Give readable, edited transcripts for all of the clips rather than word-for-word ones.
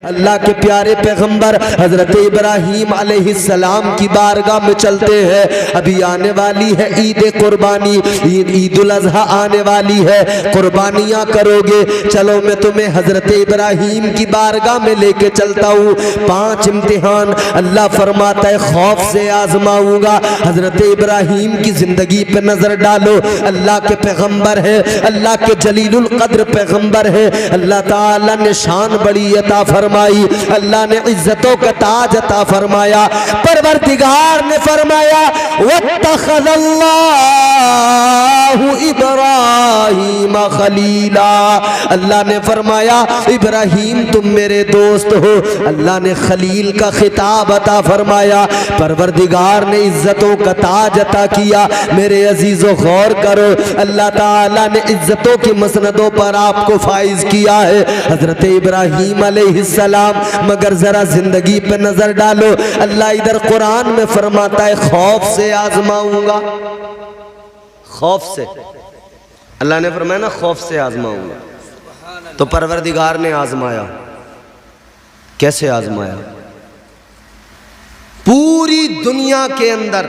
अल्लाह के प्यारे पैगंबर हजरत इब्राहीम अलैहिस्सलाम की बारगाह में चलते हैं। अभी आने वाली है ईद कुर्बानी, ईद उल अज़हा आने वाली है, कुर्बानियाँ करोगे, चलो मैं तुम्हें हजरत इब्राहीम की बारगाह में लेके चलता हूँ। 5 इम्तिहान अल्लाह फरमाता है खौफ से आजमाऊंगा। हजरत इब्राहीम की जिंदगी पे नजर डालो, अल्लाह के पैगंबर है, अल्लाह के जलीलुल कद्र पैगंबर है, अल्लाह ताला ने शान बड़ी अता फरमाई, अल्लाह ने इज्जतों का ताज अता फरमाया। परवरदिगार ने फरमाया वत्तखज़ल्लाहु इब्राहीम खलीला, अल्लाह ने फरमाया इब्राहीम तुम मेरे दोस्त हो। अल्लाह ने खलील का खिताब अता फरमाया, परवरदिगार ने इज्जतों का ताज अता किया। मेरे अजीजों गौर करो, अल्लाह ताला ने इज्जतों की मसनदों पर आपको फाइज किया है हजरत इब्राहीम अलैहिस्सलाम। मगर जरा जिंदगी पे नजर डालो, अल्लाह इधर कुरान में फरमाता है खौफ से आजमाऊंगा। खौफ से अल्लाह ने फरमाया ना, खौफ से आजमाऊंगा। तो परवरदिगार ने आजमाया, कैसे आजमाया? पूरी दुनिया के अंदर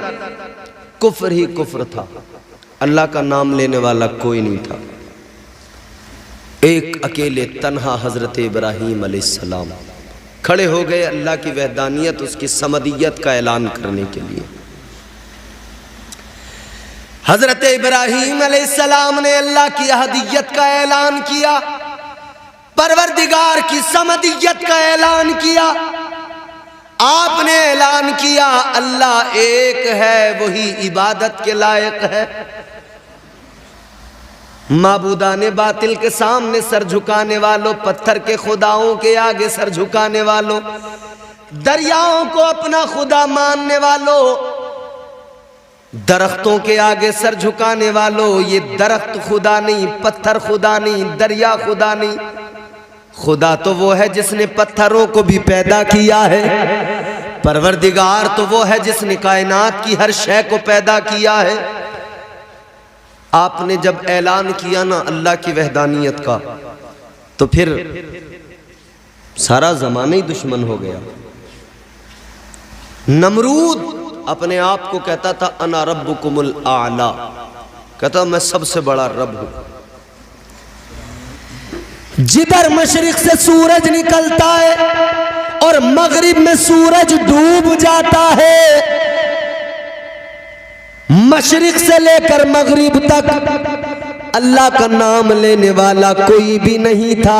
कुफ्र ही कुफ्र था, अल्लाह का नाम लेने वाला कोई नहीं था। एक अकेले तन्हा हजरत इब्राहीम अलैहिस्सलाम खड़े हो गए अल्लाह की वहदानियत, उसकी समदियत का ऐलान करने के लिए। हजरत इब्राहीम अलैहिस्सलाम ने अल्लाह की अहदियत का ऐलान किया, परवरदिगार की समदियत का ऐलान किया। आपने ऐलान किया अल्लाह एक है, वही इबादत के लायक है। माबूदाने बातिल के सामने सर झुकाने वालों, पत्थर के खुदाओं के आगे सर झुकाने वालों, दरियाओं को अपना खुदा मानने वालों, दरख्तों के आगे सर झुकाने वालों, ये दरख्त खुदा नहीं, पत्थर खुदा नहीं, दरिया खुदा नहीं। खुदा तो वो है जिसने पत्थरों को भी पैदा किया है, परवरदिगार तो वो है जिसने कायनात की हर शय को पैदा किया है। आपने जब ऐलान किया ना अल्लाह की वहदानियत का, तो फिर सारा जमाना ही दुश्मन हो गया। नमरूद अपने आप को कहता था अना रब्बुकुमुल आला, कहता मैं सबसे बड़ा रब हूं। जिधर मशरिक से सूरज निकलता है और मगरिब में सूरज डूब जाता है, मशरिक से लेकर मगरिब तक अल्लाह का नाम लेने वाला कोई भी नहीं था।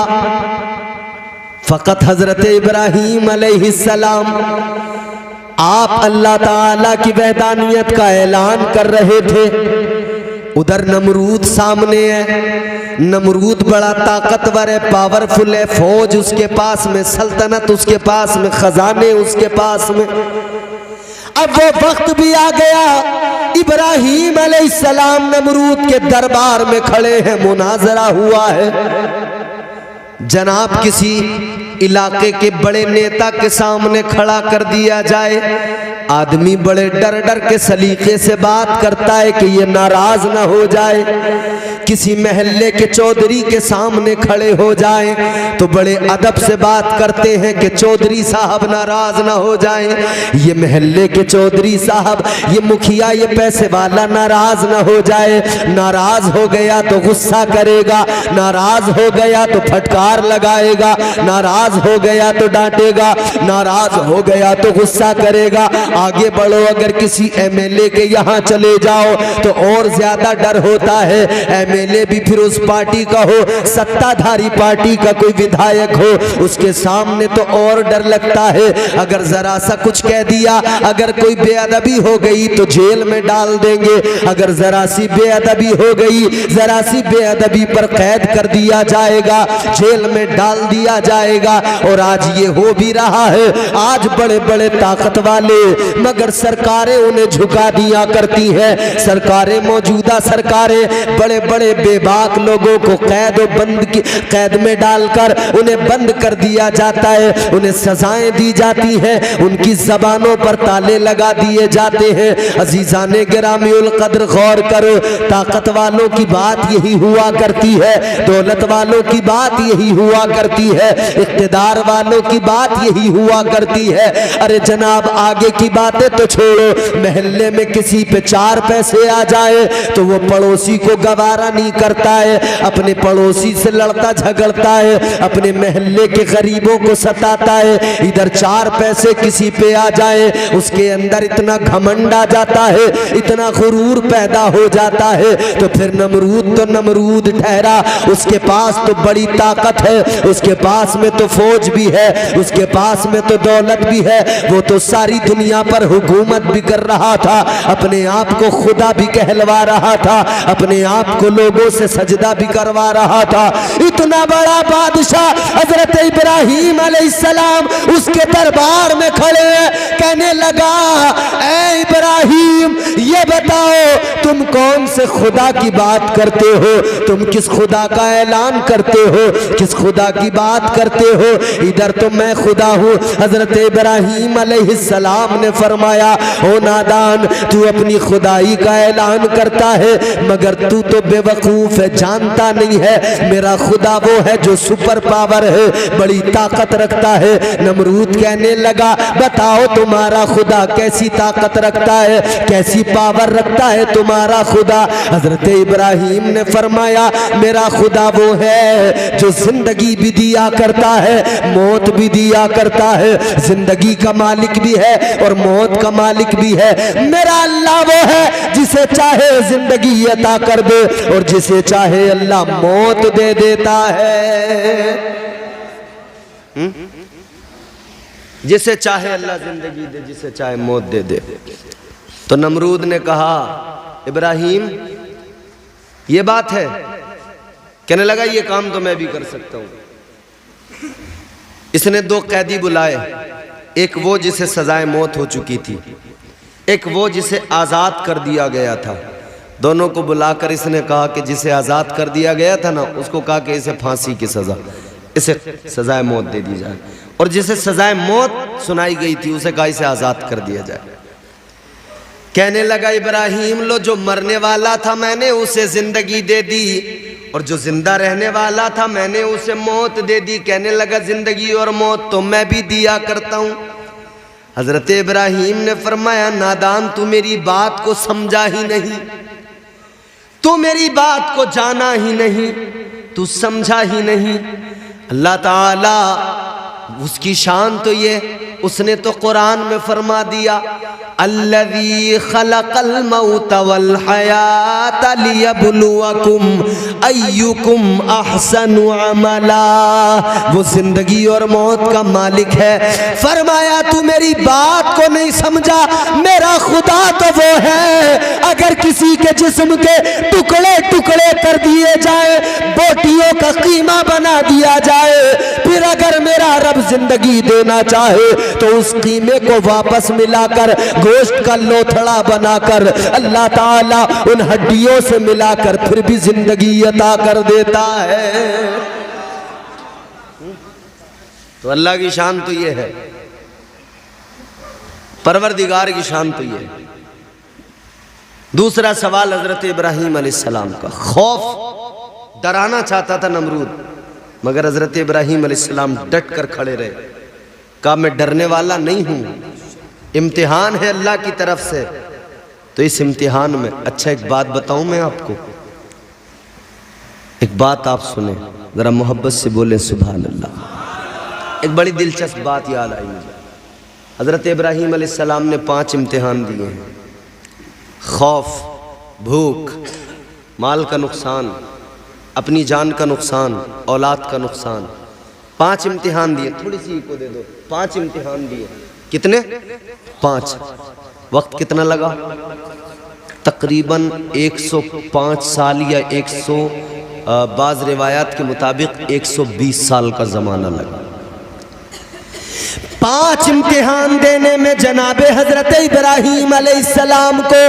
फकत हजरत इब्राहीम अलैहिस्सलाम आप अल्लाह ताला की वहदानियत का ऐलान कर रहे थे। उधर नमरूद सामने है, नमरूद बड़ा ताकतवर है, पावरफुल है, फौज उसके पास में, सल्तनत उसके पास में, खजाने उसके पास में। अब वो वक्त भी आ गया, इब्राहीम अलैहिस्सलाम नमरूद के दरबार में खड़े हैं, मुनाजरा हुआ है। जनाब किसी इलाके के बड़े नेता के सामने खड़ा कर दिया जाए, आदमी बड़े डर डर के सलीके से बात करता है कि ये नाराज ना हो जाए। किसी महल्ले के चौधरी के सामने खड़े हो जाए तो बड़े अदब से बात करते हैं कि चौधरी साहब नाराज ना हो जाए। ये महल्ले के चौधरी साहब, ये मुखिया, ये पैसे वाला नाराज ना हो जाए। नाराज हो गया तो गुस्सा करेगा, नाराज हो गया तो फटकार लगाएगा, नाराज हो गया तो डांटेगा, नाराज हो गया तो गुस्सा करेगा। आगे बढ़ो, अगर किसी एमएलए के यहाँ चले जाओ तो और ज्यादा डर होता है। एमएलए भी फिर उस पार्टी का हो, सत्ताधारी पार्टी का कोई विधायक हो, उसके सामने तो और डर लगता है। अगर जरा सा कुछ कह दिया, अगर कोई बेअदबी हो गई तो जेल में डाल देंगे। अगर जरा सी बेअदबी हो गई, जरा सी बेअदबी पर कैद कर दिया जाएगा, जेल में डाल दिया जाएगा। और आज ये हो भी रहा है, आज बड़े बड़े ताकत वाले मगर सरकारें उन्हें झुका दिया करती हैं। सरकारें, मौजूदा सरकारें बड़े बड़े बेबाक लोगों को कैद में डालकर उन्हें बंद कर दिया जाता है, उन्हें सजाएं दी जाती हैं, उनकी जबानों पर ताले लगा दिए जाते हैं। अजीजाने गिरामीउल कद्र गौर करो, ताकत वालों की बात यही हुआ करती है, दौलत वालों की बात यही हुआ करती है, इख्तिदार वालों की बात यही हुआ करती है। अरे जनाब आगे की बातें तो छोड़ो, महल्ले में किसी पे 4 पैसे आ जाए तो वो पड़ोसी को गवारा नहीं करता है, अपने पड़ोसी से लड़ता झगड़ता है, अपने महल्ले के गरीबों को सताता है। इधर 4 पैसे किसी पे आ जाए उसके अंदर इतना घमंड आ जाता है, इतना गुरूर पैदा हो जाता है, तो फिर नमरूद तो नमरूद ठहरा, उसके पास तो बड़ी ताकत है, उसके पास में तो फौज भी है, उसके पास में तो दौलत भी है, वो तो सारी दुनिया पर हुकूमत भी कर रहा था, अपने आप को खुदा भी कहलवा रहा था, अपने आप को लोगों से सजदा भी करवा रहा था। इतना बड़ा बादशाह हजरत इब्राहीम अलैहिस्सलाम उसके दरबार में खड़े हैं, कहने लगा ऐ इब्राहीम ये बताओ तुम कौन से खुदा की बात करते हो, तुम किस खुदा का ऐलान करते हो, किस खुदा की बात करते हो? इधर तो मैं खुदा हूँ। हजरत इब्राहीम अलैहिस्सलाम ने फरमाया ओ नादान, तू अपनी खुदाई का ऐलान करता है मगर तू तो बेवकूफ है, जानता नहीं है मेरा खुदा वो है जो सुपर पावर है, बड़ी ताकत रखता है। नमरूद कहने लगा बताओ तुम्हारा खुदा कैसी ताकत रखता है, कैसी पावर रखता है तुम्हारा खुदा? हजरत इब्राहीम ने फरमाया मेरा खुदा वो है जो जिंदगी भी दिया करता है, मौत भी दिया करता है, जिंदगी का मालिक भी है और मौत का मालिक भी है। मेरा अल्लाह वो है जिसे चाहे जिंदगी अता कर दे और जिसे चाहे अल्लाह मौत दे देता है। जिसे चाहे अल्लाह जिंदगी दे, जिसे चाहे मौत दे दे। तो नमरूद ने कहा इब्राहीम ये बात है? कहने लगा ये काम तो मैं भी कर सकता हूं। इसने 2 कैदी बुलाए, एक वो जिसे सजाए मौत हो चुकी थी, एक वो जिसे आज़ाद कर दिया गया था। दोनों को बुलाकर इसने कहा कि जिसे आज़ाद कर दिया गया था ना उसको कहा कि इसे फांसी की सज़ा, इसे सजाए मौत दे दी जाए, और जिसे सजाए मौत सुनाई गई थी उसे कहा इसे आज़ाद कर दिया जाए। कहने लगा इब्राहीम लो जो मरने वाला था मैंने उसे जिंदगी दे दी और जो जिंदा रहने वाला था मैंने उसे मौत दे दी। कहने लगा जिंदगी और मौत तो मैं भी दिया करता हूं। हजरत इब्राहीम ने फरमाया नादान तू मेरी बात को समझा ही नहीं, तू मेरी बात को जाना ही नहीं, तू समझा ही नहीं। अल्लाह ताला उसकी शान तो ये, उसने तो कुरान में फरमा दिया अल्लज़ी खलक़ल मौत वल हयात लियब्लुवकुम अय्युकुम अहसनु अमला। वो जिंदगी और मौत का मालिक है। फरमाया तू मेरी बात को नहीं समझा, मेरा खुदा तो वो है अगर किसी के जिस्म के टुकड़े टुकड़े कर दिए जाए, बोटियों का कीमा बना दिया जाए, फिर अगर मेरा रब जिंदगी देना चाहे तो उस कीमे को वापस मिलाकर गोश्त का लोथड़ा बनाकर अल्लाह ताला उन हड्डियों से मिलाकर फिर भी जिंदगी अता कर देता है। तो अल्लाह की शान तो ये है, परवरदिगार की शान तो ये है। दूसरा सवाल हजरत इब्राहीम अलैहिस्सलाम का, खौफ डराना चाहता था नमरूद, मगर हजरत इब्राहीम अलैहिस्सलाम डट कर खड़े रहे। कहा मैं डरने वाला नहीं हूं, इम्तिहान है अल्लाह की तरफ से, तो इस इम्तिहान में अच्छा एक बात बताऊं मैं आपको, एक बात आप सुने जरा मोहब्बत से बोले सुभान अल्लाह। एक बड़ी दिलचस्प बात याद आई मुझे। हजरत इब्राहीम अलैहिस्सलाम ने 5 इम्तिहान दिए हैं, खौफ, भूख, माल का नुकसान, अपनी जान का नुकसान, औलाद का नुकसान। 5 इम्तिहान दिए, थोड़ी सी को दे दो। 5 इम्तिहान दिए, कितने? 5। वक्त कितना लगा? तकरीबन 105 साल या 100 बाज़ रिवायात के मुताबिक 120 साल का ज़माना लगा। 5 इम्तिहान देने में जनाबे हजरत इब्राहीम अलैहिस्सलाम को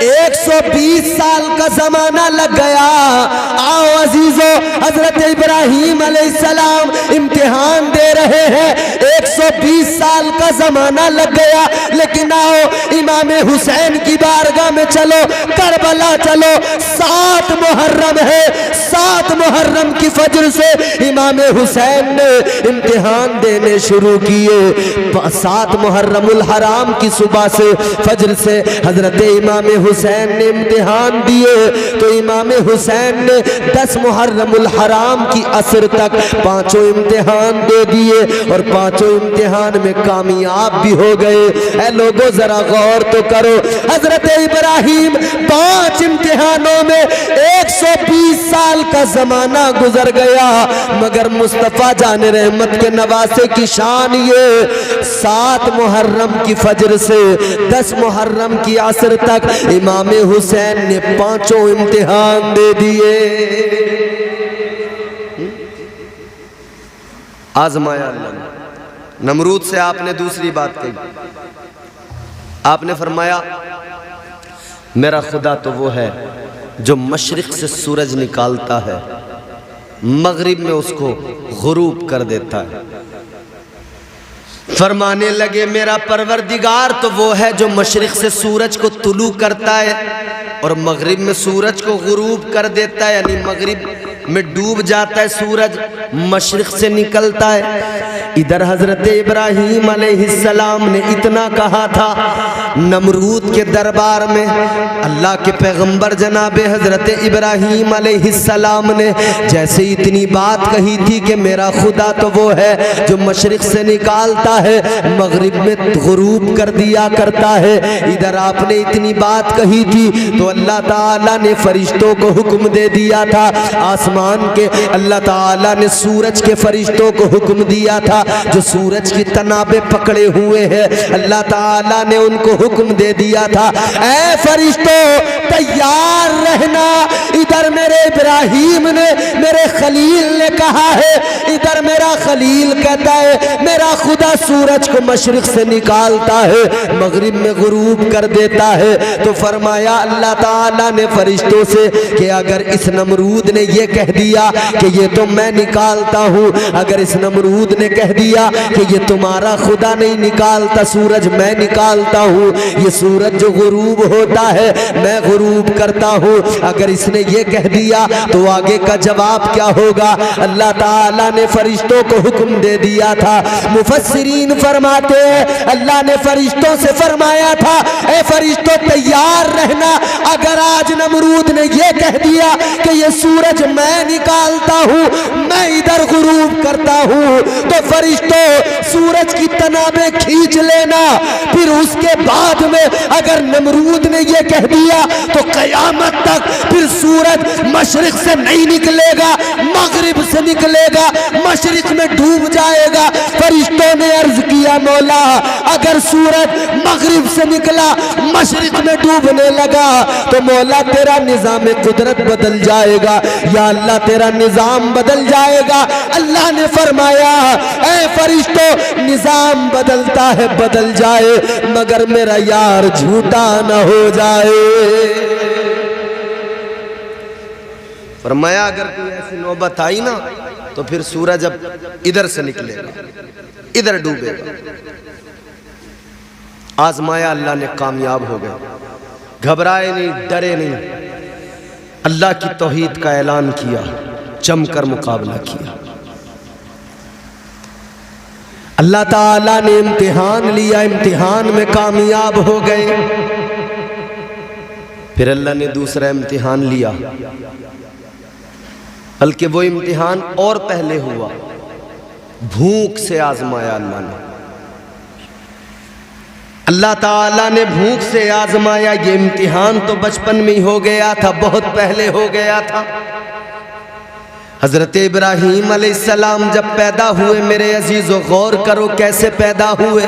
120 साल का जमाना लग गया। आओ अजीजो, हजरत इब्राहीम अलैहिस्सलाम इम्तिहान दे रहे हैं, 120 साल का जमाना लग गया। लेकिन आओ इमाम हुसैन की बारगाह में चलो, करबला चलो। 7 मुहर्रम है, 7 मुहर्रम की फजर से इमाम हुसैन ने इम्तिहान देने शुरू किए। 7 मुहर्रमुल हराम की सुबह से, फजर से हजरत इमाम हुसैन ने इम्तिहान दिए। तो इमाम हुसैन ने 10 मुहर्रमुल हराम की असर तक 5 इम्तिहान दे दिए और 5 इम्तिहान में कामयाब भी हो गए। ऐ लोगों जरा गौर तो करो, हजरत इब्राहीम 5 इम्तिहानों में 120 साल का जमाना गुजर गया, मगर मुस्तफा जान रहमत के नवासे की शान ये 7 मुहर्रम की फजर से 10 मुहर्रम की असर तक इमाम हुसैन ने 5 इम्तिहान दे दिए। आजमाया अल्लाह ने। नमरूद से आपने दूसरी बात कही, आपने फरमाया मेरा खुदा तो वो है जो मशरिक से सूरज निकालता है, मगरिब में उसको गुरूब कर देता है। फरमाने लगे मेरा परवरदिगार तो वो है जो मशरिक से सूरज को तुलू करता है और मगरिब में सूरज को गुरूब कर देता है, यानी मगरिब में डूब जाता है सूरज, मशरिक से निकलता है। इधर हजरत इब्राहीम अलैहिस्सलाम ने इतना कहा था, नमरूद के दरबार में अल्लाह के पैगंबर जनाबे हजरत इब्राहीम अलैहिस्सलाम ने जैसे इतनी बात कही थी कि मेरा खुदा तो वो है जो मशरिक से निकालता है, मगरिब में गुरूब कर दिया करता है। इधर आपने इतनी बात कही थी तो अल्लाह ताला ने फरिश्तों को हुक्म दे दिया था, आसमान के अल्लाह ताला ने सूरज के फरिश्तों को हुक्म दिया था जो सूरज की तनाबे पकड़े हुए हैं। अल्लाह ताला ने उनको हुक्म दे दिया था, ऐ फरिश्तों तैयार रहना। इधर मेरे इब्राहीम ने, मेरे खलील ने कहा है, इधर मेरा खलील कहता है मेरा खुदा सूरज को मशरिक से निकालता है, मगरिब में गुरूब कर देता है। तो फरमाया अल्लाह ताला ने फरिश्तों से कि अगर इस नमरूद ने ये कह दिया कि ये तो मैं निकालता हूँ, अगर इस नमरूद ने कह दिया कि ये तुम्हारा खुदा नहीं निकालता, सूरज मैं निकालता हूँ, ये सूरज जो गुरूब होता है मैं गुरूब करता हूँ, अगर इसने ये कह दिया तो आगे का जवाब क्या होगा। अल्लाह ताला ने फरिश्तों को हुक्म दे दिया था। मुफस्सिरीन फरमाते हैं अल्लाह ने फरिश्तों से फरमाया था, ए फरिश्तों तैयार रहना, अगर आज नमरूद ने ये कह दिया कि ये सूरज मैं निकालता हूँ, मैं इधर गुरूब करता हूँ, तो फरिश्तों सूरज की तनाबे खींच लेना। फिर उसके बाद में अगर नमरूद ने ये कह दिया तो कयामत तक फिर सूरज मशरिक से नहीं निकलेगा, मगरिब से निकलेगा, मशरिक में डूब जाएगा। फरिश्तों ने अर्ज किया मौला अगर सूरज मगरिब से निकला, मशरिक में डूबने लगा तो मौला तेरा निजाम कुदरत बदल जाएगा, या अल्लाह तेरा निजाम बदल जाएगा। अल्लाह ने फरमाया ऐ फरिश्तों निजाम बदलता है बदल जाए, मगर मेरा यार झूठा न हो जाए। फरमाया अगर कोई ऐसी नौबत आई ना तो फिर सूरज अब इधर से निकलेगा, इधर डूबेगा। आजमाया अल्लाह ने, कामयाब हो गए, घबराए नहीं, डरे नहीं, अल्लाह की तौहीद का ऐलान किया, जमकर मुकाबला किया। अल्लाह ताला ने इम्तिहान लिया, इम्तिहान में कामयाब हो गए। फिर अल्लाह ने दूसरा इम्तिहान लिया, बल्कि वो इम्तिहान और पहले हुआ, भूख से आजमाया अल्लाह ने। अल्लाह ताला ने भूख से आजमाया। ये इम्तिहान तो बचपन में ही हो गया था, बहुत पहले हो गया था। हजरत इब्राहीम अलैहिस्सलाम जब पैदा हुए, मेरे अजीजों गौर करो कैसे पैदा हुए।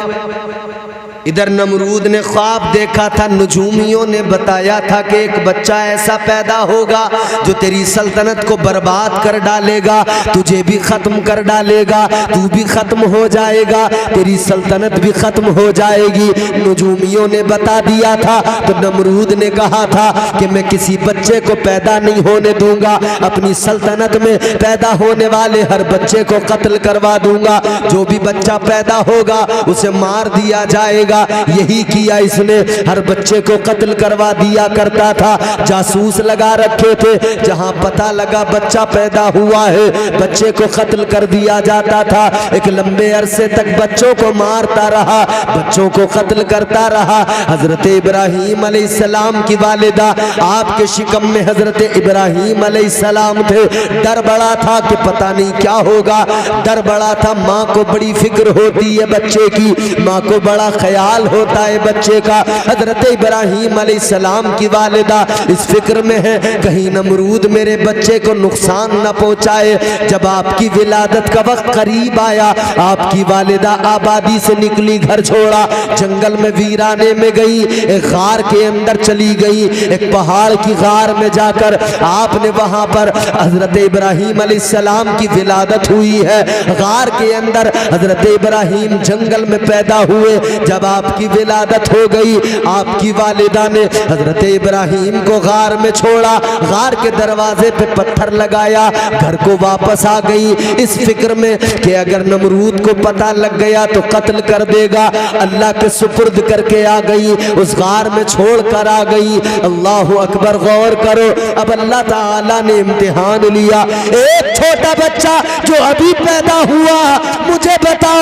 इधर नमरूद ने ख्वाब देखा था, नजूमियों ने बताया था कि एक बच्चा ऐसा पैदा होगा जो तेरी सल्तनत को बर्बाद कर डालेगा, तुझे भी ख़त्म कर डालेगा, तू भी ख़त्म हो जाएगा, तेरी सल्तनत भी ख़त्म हो जाएगी। नजूमियों ने बता दिया था। तो नमरूद ने कहा था कि मैं किसी बच्चे को पैदा नहीं होने दूंगा, अपनी सल्तनत में पैदा होने वाले हर बच्चे को कत्ल करवा दूंगा, जो भी बच्चा पैदा होगा उसे मार दिया जाएगा। यही किया इसने, हर बच्चे को कत्ल करवा दिया करता था। जासूस लगा रखे थे, जहां पता लगा बच्चा पैदा हुआ है बच्चे को कत्ल कर दिया जाता था। एक लंबे अरसे तक बच्चों को मारता रहा, बच्चों को कत्ल करता रहा। हजरत इब्राहीम अलैहिस्सलाम की वालिदा, आपके शिकम में हजरत इब्राहीम अलैहिस्सलाम थे। डर बड़ा था कि पता नहीं क्या होगा, डर बड़ा था। माँ को बड़ी फिक्र होती है बच्चे की, माँ को बड़ा ख्याल होता है बच्चे का। हजरत इब्राहीम अलैहिस्सलाम की वालिदा इस फिक्र में है कहीं नमरूद मेरे बच्चे को नुकसान न पहुंचाए। जब आपकी विलादत का वक्त करीब आया, आपकी वालिदा आबादी से निकली, घर छोड़ा, जंगल में वीराने में गई, एक गार के अंदर चली गई। एक पहाड़ की गार में जाकर आपने वहां पर हजरत इब्राहीम अलैहिस्सलाम की विलादत हुई है। गार के अंदर हजरत इब्राहीम जंगल में पैदा हुए। जब आपकी विलादत हो गई, आपकी वालिदा ने हजरत इब्राहीम को गार में छोड़ा, गार के दरवाजे पे पत्थर लगाया, घर को वापस आ गई इस फिक्र में कि अगर नमरूद को पता लग गया तो कत्ल कर देगा। अल्लाह के सुपुर्द करके आ गई, उस गार में छोड़ कर आ गई। अल्लाह अकबर, गौर करो, अब अल्लाह ताला ने इम्तिहान लिया। एक छोटा बच्चा जो अभी पैदा हुआ, मुझे बताओ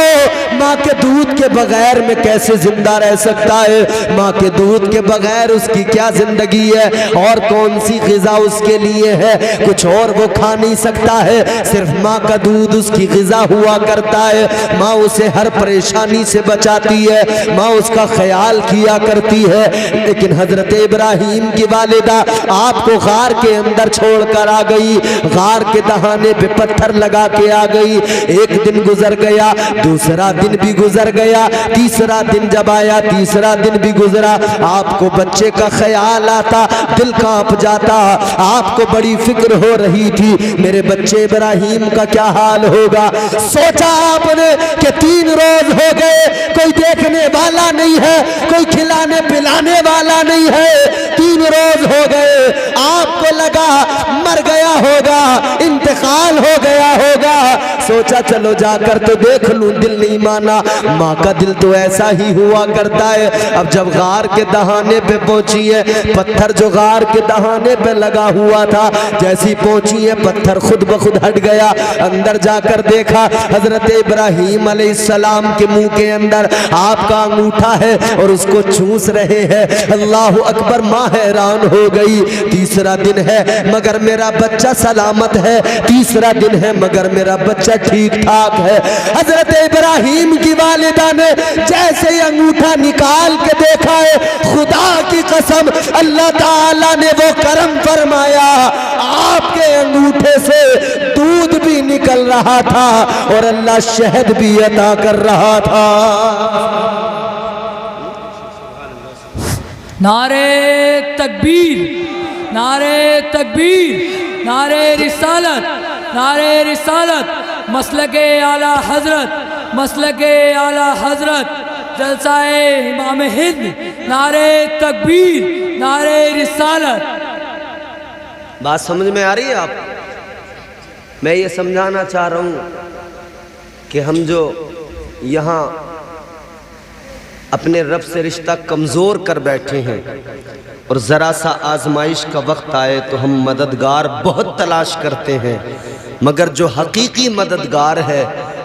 माँ के दूध के बगैर में कैसे जिंदा रह सकता है? माँ के दूध के बगैर उसकी क्या जिंदगी है? और कौन सी ग़िज़ा उसके लिए है? कुछ और वो खा नहीं सकता है, सिर्फ माँ का दूध उसकी ग़िज़ा हुआ करता है। माँ उसे हर परेशानी से बचाती है, माँ उसका ख्याल किया करती है। लेकिन हजरत इब्राहीम की वालिदा आपको गार के अंदर छोड़कर आ गई, गार के दहाने पे पत्थर लगा के आ गई। एक दिन गुजर गया, दूसरा दिन भी गुजर गया, तीसरा दिन जब आया, तीसरा दिन भी गुजरा। आपको बच्चे का ख्याल आता, दिल कांप जाता, आपको बड़ी फिक्र हो रही थी मेरे बच्चे इब्राहीम का क्या हाल होगा। सोचा आपने कि 3 रोज हो गए, कोई देखने वाला नहीं है, कोई खिलाने पिलाने वाला नहीं है, 3 रोज हो गए। आपको लगा मर गया होगा, इंतकाल हो गया होगा। सोचा चलो जाकर तो देख लूं, दिल नहीं माना। माँ का दिल तो ऐसा ही हुआ करता है। अब जब गार के दहाने पे पहुंची है, पत्थर जो गार के दहाने पे लगा हुआ था, जैसी पहुंची है पत्थर खुद ब खुद हट गया। अंदर जाकर देखा हजरत इब्राहीम अलैहिस्सलाम के मुंह के अंदर आपका अंगूठा है और उसको चूस रहे हैं। अल्लाह अकबर, माँ हैरान हो गई। तीसरा दिन है मगर मेरा बच्चा सलामत है, तीसरा दिन है मगर मेरा बच्चा ठीक ठाक है। हजरत इब्राहीम की वालिदा ने जैसे ही अंगूठा निकाल के देखा है, खुदा की कसम अल्लाह ताला ने वो करम फरमाया, आपके अंगूठे से दूध भी निकल रहा था और अल्लाह शहद भी अता कर रहा था। नारे तकबीर, नारे तकबीर, नारे रिसालत, नारे रिसालत, मसलके आला हजरत, मसलके आला हजरत, जलसाए इमाम हिंद, नारे तकबीर, नारे रिसालत। बात समझ में आ रही है आप? मैं ये समझाना चाह रहा हूँ कि हम जो यहाँ अपने रब से रिश्ता कमज़ोर कर बैठे हैं और ज़रा सा आजमाइश का वक्त आए तो हम मददगार बहुत तलाश करते हैं, मगर जो हकीकी मददगार है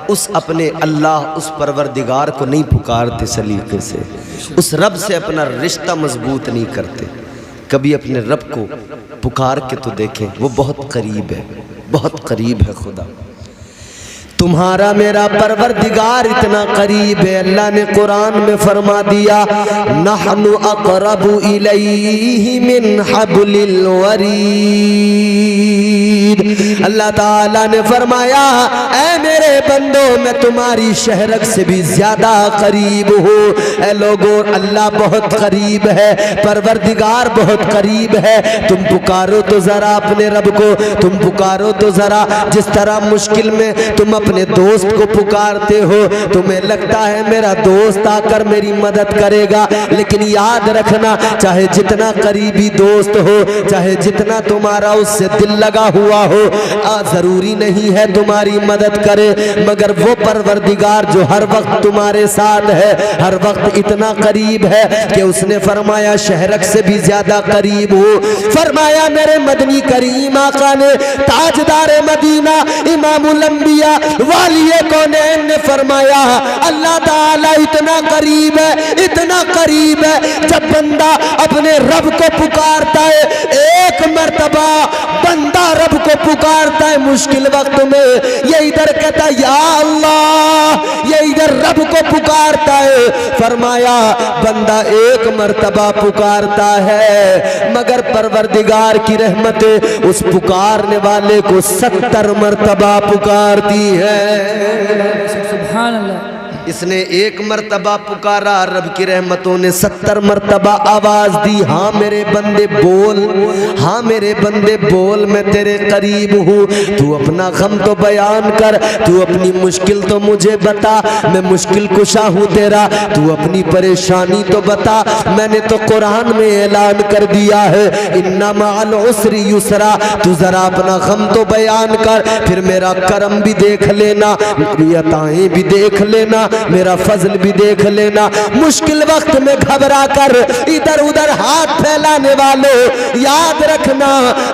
उस अपने अल्लाह, उस परवरदिगार को नहीं पुकारते सलीके से, उस रब से अपना रिश्ता मजबूत नहीं करते। कभी अपने रब को पुकार के तो देखें, वो बहुत करीब है, बहुत करीब है खुदा। तुम्हारा मेरा परवरदिगार इतना करीब है। अल्लाह ने कुरान में फरमा दिया, नहनु अक़रबु इलैहि मिन हब्लिल वरीद। अल्लाह ताला ने फरमाया, ऐ मेरे बंदो मैं तुम्हारी शहरक से भी ज्यादा करीब हूँ। ऐ लोगों, अल्लाह बहुत करीब है, परवरदिगार बहुत करीब है। तुम पुकारो तो जरा अपने रब को, तुम पुकारो तो जरा। जिस तरह मुश्किल में तुम अपने दोस्त को पुकारते हो, तुम्हें लगता है मेरा दोस्त आकर मेरी मदद करेगा, लेकिन याद रखना, चाहे जितना करीबी दोस्त हो, चाहे जितना तुम्हारा उससे दिल लगा हुआ हो, जरूरी नहीं है तुम्हारी मदद करे, मगर वो परवरदिगार जो हर वक्त तुम्हारे साथ है, हर वक्त इतना करीब है कि उसने फरमाया शहरक से भी ज्यादा करीब हो। फरमाया मेरे मदनी करीम आका ने, ताजदार मदीना इमामुल अंबिया वालिए कौनैन ने फरमाया, अल्लाह ताला इतना करीब है, इतना करीब है, जब बंदा अपने रब को पुकारता है, एक मर्तबा बंदा रब को पुकारता है मुश्किल वक्त में, ये इधर कहता या अल्लाह, ये इधर रब को पुकारता है। फरमाया बंदा एक मर्तबा पुकारता है, मगर परवरदिगार की रहमत उस पुकारने वाले को 70 मर्तबा पुकारती है। सुभान अल्लाह। इसने एक मर्तबा पुकारा, रब की रहमतों ने 70 मर्तबा आवाज दी, हाँ मेरे बंदे बोल, हाँ मेरे बंदे बोल, मैं तेरे करीब हूँ। तू अपना गम तो बयान कर, तू अपनी मुश्किल तो मुझे बता, मैं मुश्किल कुशा हूँ तेरा। तू अपनी परेशानी तो बता, मैंने तो कुरान में ऐलान कर दिया है, इन्ना मअल उसरि युसरा। तू जरा अपना गम तो बयान कर, फिर मेरा करम भी देख लेना, मेरी अताएं भी देख लेना, मेरा फजल भी देख लेना। मुश्किल वक्त में घबरा कर इधर उधर हाथ फैलाने वालों, याद रखना,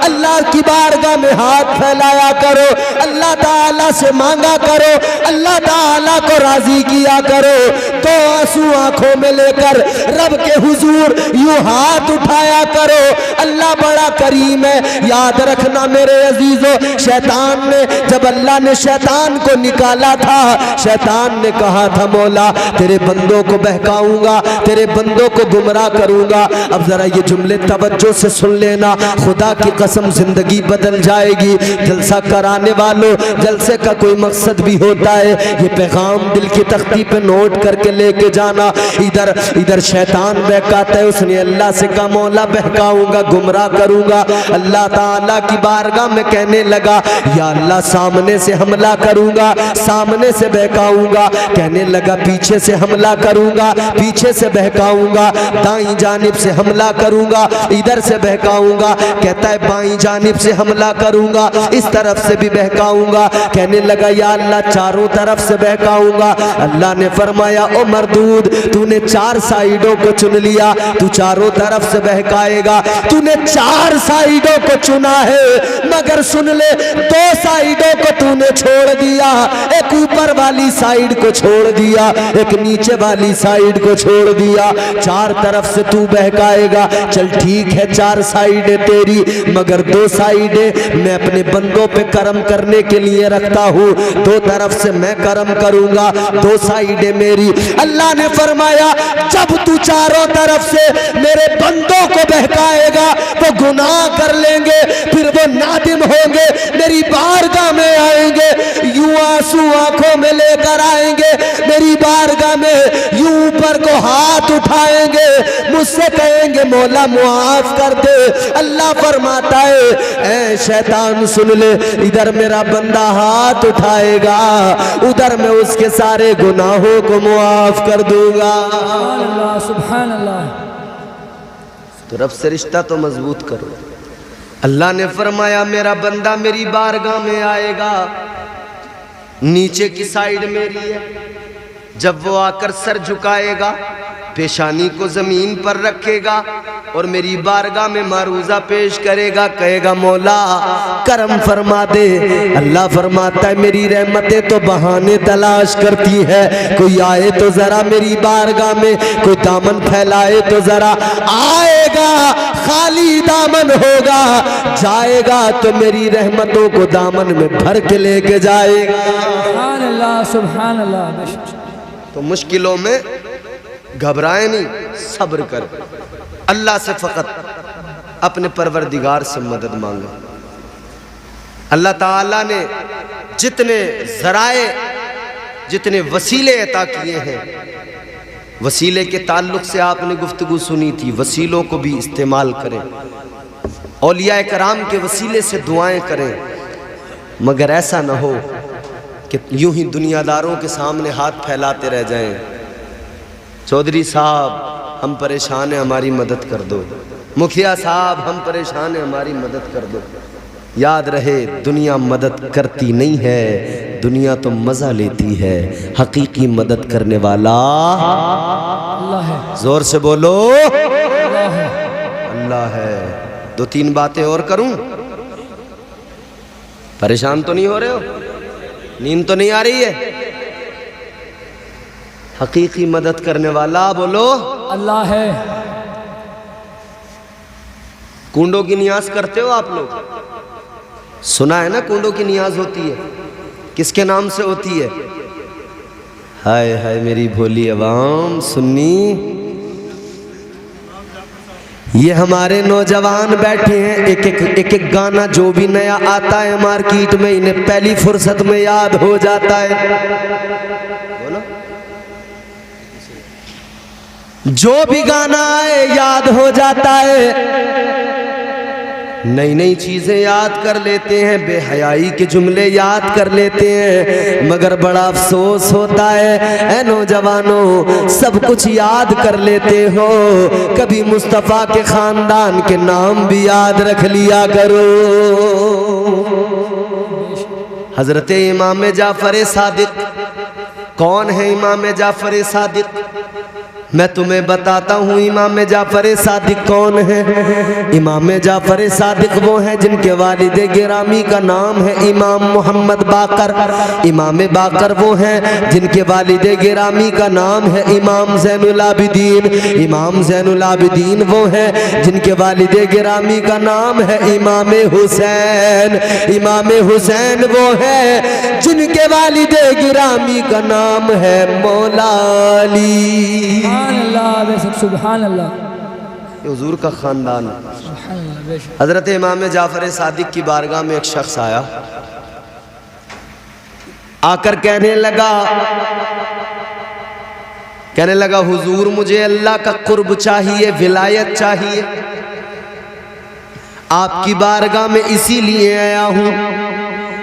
अल्लाह की बारगाह में हाथ फैलाया करो, अल्लाह ताला से मांगा करो, अल्लाह ताला को राजी किया करो। तो आंसू आंखों में लेकर रब के हुजूर यूं हाथ उठाया करो, अल्लाह बड़ा करीम है। याद रखना मेरे अजीजों, शैतान ने, जब अल्लाह ने शैतान को निकाला था, शैतान ने कहा था मौला तेरे बंदों को बहकाऊंगा, तेरे बंदों को गुमराह करूंगा। अब जरा ये जुमले तवज्जो से सुन लेना, खुदा की कसम जिंदगी बदल जाएगी। जलसा कराने वालों, जलसे का कोई मकसद भी होता है, ये पैगाम दिल की तख्ती पे नोट करके लेके जाना। इधर इधर शैतान बहकाता है, उसने अल्लाह से कहा मौला बहकाऊंगा, गुमराह करूंगा। अल्लाह ताला की बारगाह में कहने लगा या अल्लाह सामने से हमला करूंगा, सामने से बहकाऊंगा। कहने लगा पीछे से हमला करूंगा, पीछे से बहकाऊंगा। दाईं जानिब से हमला करूंगा, इधर से बहकाऊंगा। कहता है बाईं जानिब से हमला करूंगा, इस तरफ से भी बहकाऊंगा। कहने लगा या अल्लाह चारों तरफ से बहकाऊंगा। अल्लाह ने फरमाया ओ मरदूद, तूने 4 साइडों को चुन लिया, तू चारों तरफ से बहकाएगा। तूने 4 साइडों को चुना है, मगर सुन ले 2 साइडों को तूने छोड़ दिया। एक ऊपर वाली साइड को छोड़ दिया, एक नीचे वाली साइड को छोड़ दिया। 4 तरफ से तू बहकाएगा। चल ठीक है 4 साइडें तेरी, मगर 2 साइडें मैं अपने बंदों पे करम करने के लिए रखता हूँ। 2 तरफ से मैं करम करूंगा, 2 साइडें मेरी। अल्लाह ने फरमाया जब तू चारों तरफ से मेरे बंदों को बहकाएगा, वो गुनाह कर लेंगे, फिर वो नादिम होंगे, मेरी बारगाह में आएंगे, यूं आंसू आंखों में लेकर आएंगे, मेरी बारगाह में यूं ऊपर को हाथ उठाएंगे, मुझसे कहेंगे मौला मुआफ कर दे। अल्लाह फरमाता है ऐ शैतान सुन ले, इधर मेरा बंदा हाथ उठाएगा, उधर मैं उसके सारे गुनाहों को मुआफ कर दूंगा। सुभान अल्लाह। तो रब से रिश्ता तो मजबूत करो। अल्लाह ने फरमाया मेरा बंदा मेरी बारगाह में आएगा, नीचे की साइड मेरी है। जब वो आकर सर झुकाएगा, पेशानी को जमीन पर रखेगा और मेरी बारगाह में मारूजा पेश करेगा, कहेगा मौला करम फरमा दे। अल्लाह फरमाता है मेरी रहमतें तो बहाने तलाश करती है, कोई आए तो जरा मेरी बारगाह में, कोई दामन फैलाए तो जरा आएगा, खाली दामन होगा, जाएगा तो मेरी रहमतों को दामन में भर के लेके जाएगा। सुभान अल्लाह, सुभान अल्लाह। बेशक तो मुश्किलों में घबराए नहीं, सब्र कर, अल्लाह से फ़कत अपने परवरदिगार से मदद मांगो। अल्लाह ताला ने जितने ज़राए, जितने वसीले अता किए हैं, वसीले के ताल्लुक़ से आपने गुफ्तगू सुनी थी, वसीलों को भी इस्तेमाल करें, औलिया कराम के वसीले से दुआएं करें, मगर ऐसा ना हो कि यूं ही दुनियादारों के सामने हाथ फैलाते रह जाएं। चौधरी साहब हम परेशान हैं, हमारी मदद कर दो, मुखिया साहब हम परेशान हैं, हमारी मदद कर दो। याद रहे दुनिया मदद करती नहीं है, दुनिया तो मज़ा लेती है, हकीकी मदद करने वाला अल्लाह है, जोर से बोलो अल्लाह है। अल्लाह है। दो तीन बातें और करूं? परेशान तो नहीं हो रहे हो? नींद तो नहीं आ रही है? हकीकी मदद करने वाला बोलो अल्लाह है। कूंडों की नियाज करते हो आप लोग? सुना है ना कूंडों की नियाज होती है, किसके नाम से होती है? हाय हाय मेरी भोली अवाम सुन्नी, ये हमारे नौजवान बैठे हैं, एक एक गाना जो भी नया आता है मार्केट में इन्हें पहली फुर्सत में याद हो जाता है। बोलो, जो भी गाना आए याद हो जाता है, नई नई चीजें याद कर लेते हैं, बेहयाई के जुमले याद कर लेते हैं, मगर बड़ा अफसोस होता है ऐ नौजवानों, सब कुछ याद कर लेते हो, कभी मुस्तफ़ा के खानदान के नाम भी याद रख लिया करो। हजरत इमाम जाफर सादिक, कौन है इमाम जाफर सादिक? मैं तुम्हें बताता हूँ इमाम जाफर सादिक कौन है। इमाम जाफर सादिक वो हैं जिनके वालिद गिरामी का नाम है इमाम मोहम्मद बाकर। इमाम बाकर वो हैं जिनके वालिद गिरामी का नाम है इमाम ज़ैनुल आबिदीन। इमाम ज़ैनुल आबिदीन वो हैं जिनके वालिद गिरामी का नाम है इमाम हुसैन। इमाम हुसैन वो हैं जिनके वालिद गिरामी का नाम है मौला अली। सुभान अल्लाह, बेशक सुभान अल्लाह, ये हुजूर का खानदान। सुभान अल्लाह, बेशक। हजरत इमाम जाफर सादिक की बारगाह में एक शख्स आया, आकर कहने लगा हुजूर मुझे अल्लाह का कुर्ब चाहिए, विलायत चाहिए, आपकी बारगाह में इसीलिए आया हूँ,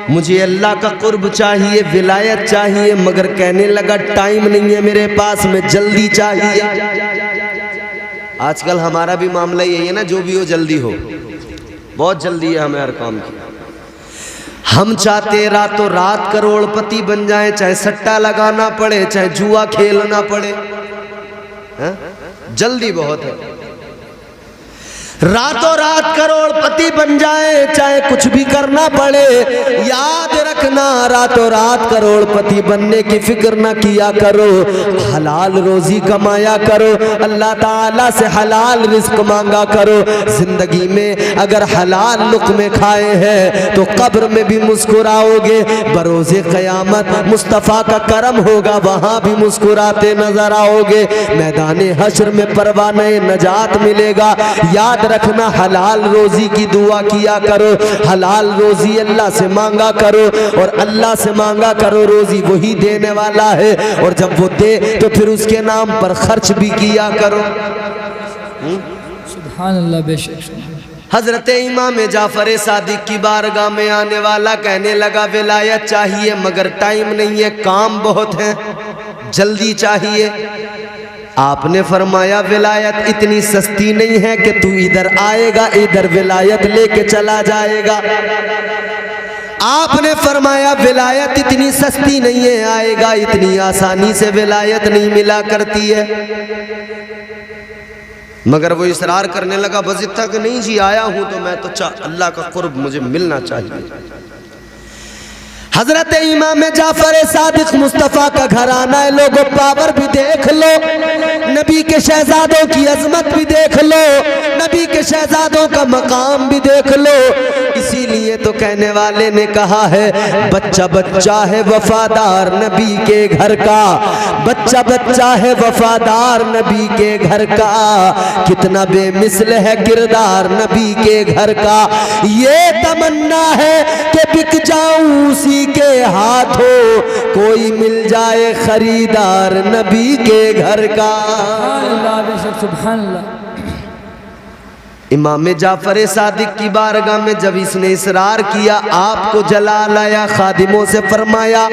मुझे अल्लाह का कुर्ब चाहिए, विलायत चाहिए, मगर कहने लगा टाइम नहीं है मेरे पास में, जल्दी चाहिए। आजकल हमारा भी मामला यही है ना, जो भी हो जल्दी हो, बहुत जल्दी है हमें हर काम की। हम चाहते रातों रात करोड़पति बन जाए, चाहे सट्टा लगाना पड़े, चाहे जुआ खेलना पड़े, है? जल्दी बहुत है। रातों रात करोड़पति बन जाए, चाहे कुछ भी करना पड़े, याद रखना रातों रात करोड़पति बनने की फिक्र ना किया करो, हलाल रोजी कमाया करो, अल्लाह ताला से हलाल रिस्क मांगा करो। जिंदगी में अगर हलाल लुक़्मे खाए हैं तो कब्र में भी मुस्कुराओगे, बरोज़े क़यामत मुस्तफ़ा का करम होगा, वहाँ भी मुस्कुराते नजर आओगे, मैदान हश्र में परवाने नजात मिलेगा। याद रखना हलाल रोजी की दुआ किया करो, हलाल रोजी अल्लाह से मांगा करो, और अल्लाह से मांगा करो, रोजी वही देने वाला है, और जब वो दे तो फिर उसके नाम पर खर्च भी किया करो। सुभान अल्लाह, बेशक। हजरत इमाम जाफर सादिक की बारगाह में आने वाला कहने लगा विलायत चाहिए, मगर टाइम नहीं है, काम बहुत है, जल्दी चाहिए। आपने फरमाया विलायत इतनी सस्ती नहीं है कि तू इधर आएगा इधर विलायत लेके चला जाएगा। आपने फरमाया विलायत इतनी सस्ती नहीं है, आएगा इतनी आसानी से विलायत नहीं मिला करती है। मगर वो इसरार करने लगा बस इतना कि नहीं जी आया हूं तो मैं तो अल्लाह का कुर्ब मुझे मिलना चाहिए। हजरत इमाम जाफर सादिक मुस्तफ़ा का घराना है, लोगों पावर भी देख लो, नबी के शहजादों की अजमत भी देख लो, नबी के शहजादों का मकाम भी देख लो। इसीलिए तो कहने वाले ने कहा है बच्चा बच्चा है वफादार नबी के घर का, बच्चा बच्चा है वफादार नबी के घर का, कितना बेमिसल है किरदार नबी के घर का। ये तमन्ना है कि बिक जाऊं उसी के हाथों, कोई मिल जाए खरीदार नबी के घर का। सुभान अल्लाह। इमाम जाफर सादिक की बारगाह में जब इसने इसरार किया, आपको जला लाया, खादिमों से फरमाया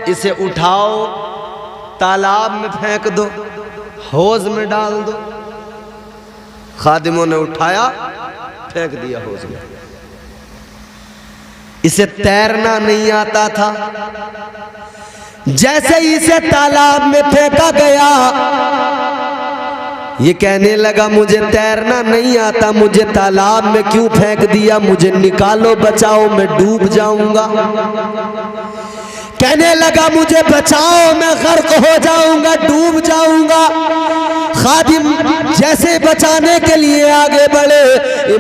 इसे उठाओ, तालाब में फेंक दो, हौज में डाल दो। खादिमों ने उठाया, फेंक दिया हौज में। इसे तैरना नहीं आता था, जैसे ही इसे तालाब में फेंका गया ये कहने लगा मुझे तैरना नहीं आता, मुझे तालाब में क्यों फेंक दिया, मुझे निकालो बचाओ मैं डूब जाऊंगा। कहने लगा मुझे बचाओ मैं गर्क हो जाऊंगा, डूब जाऊंगा। खादिम जैसे बचाने के लिए आगे बढ़े,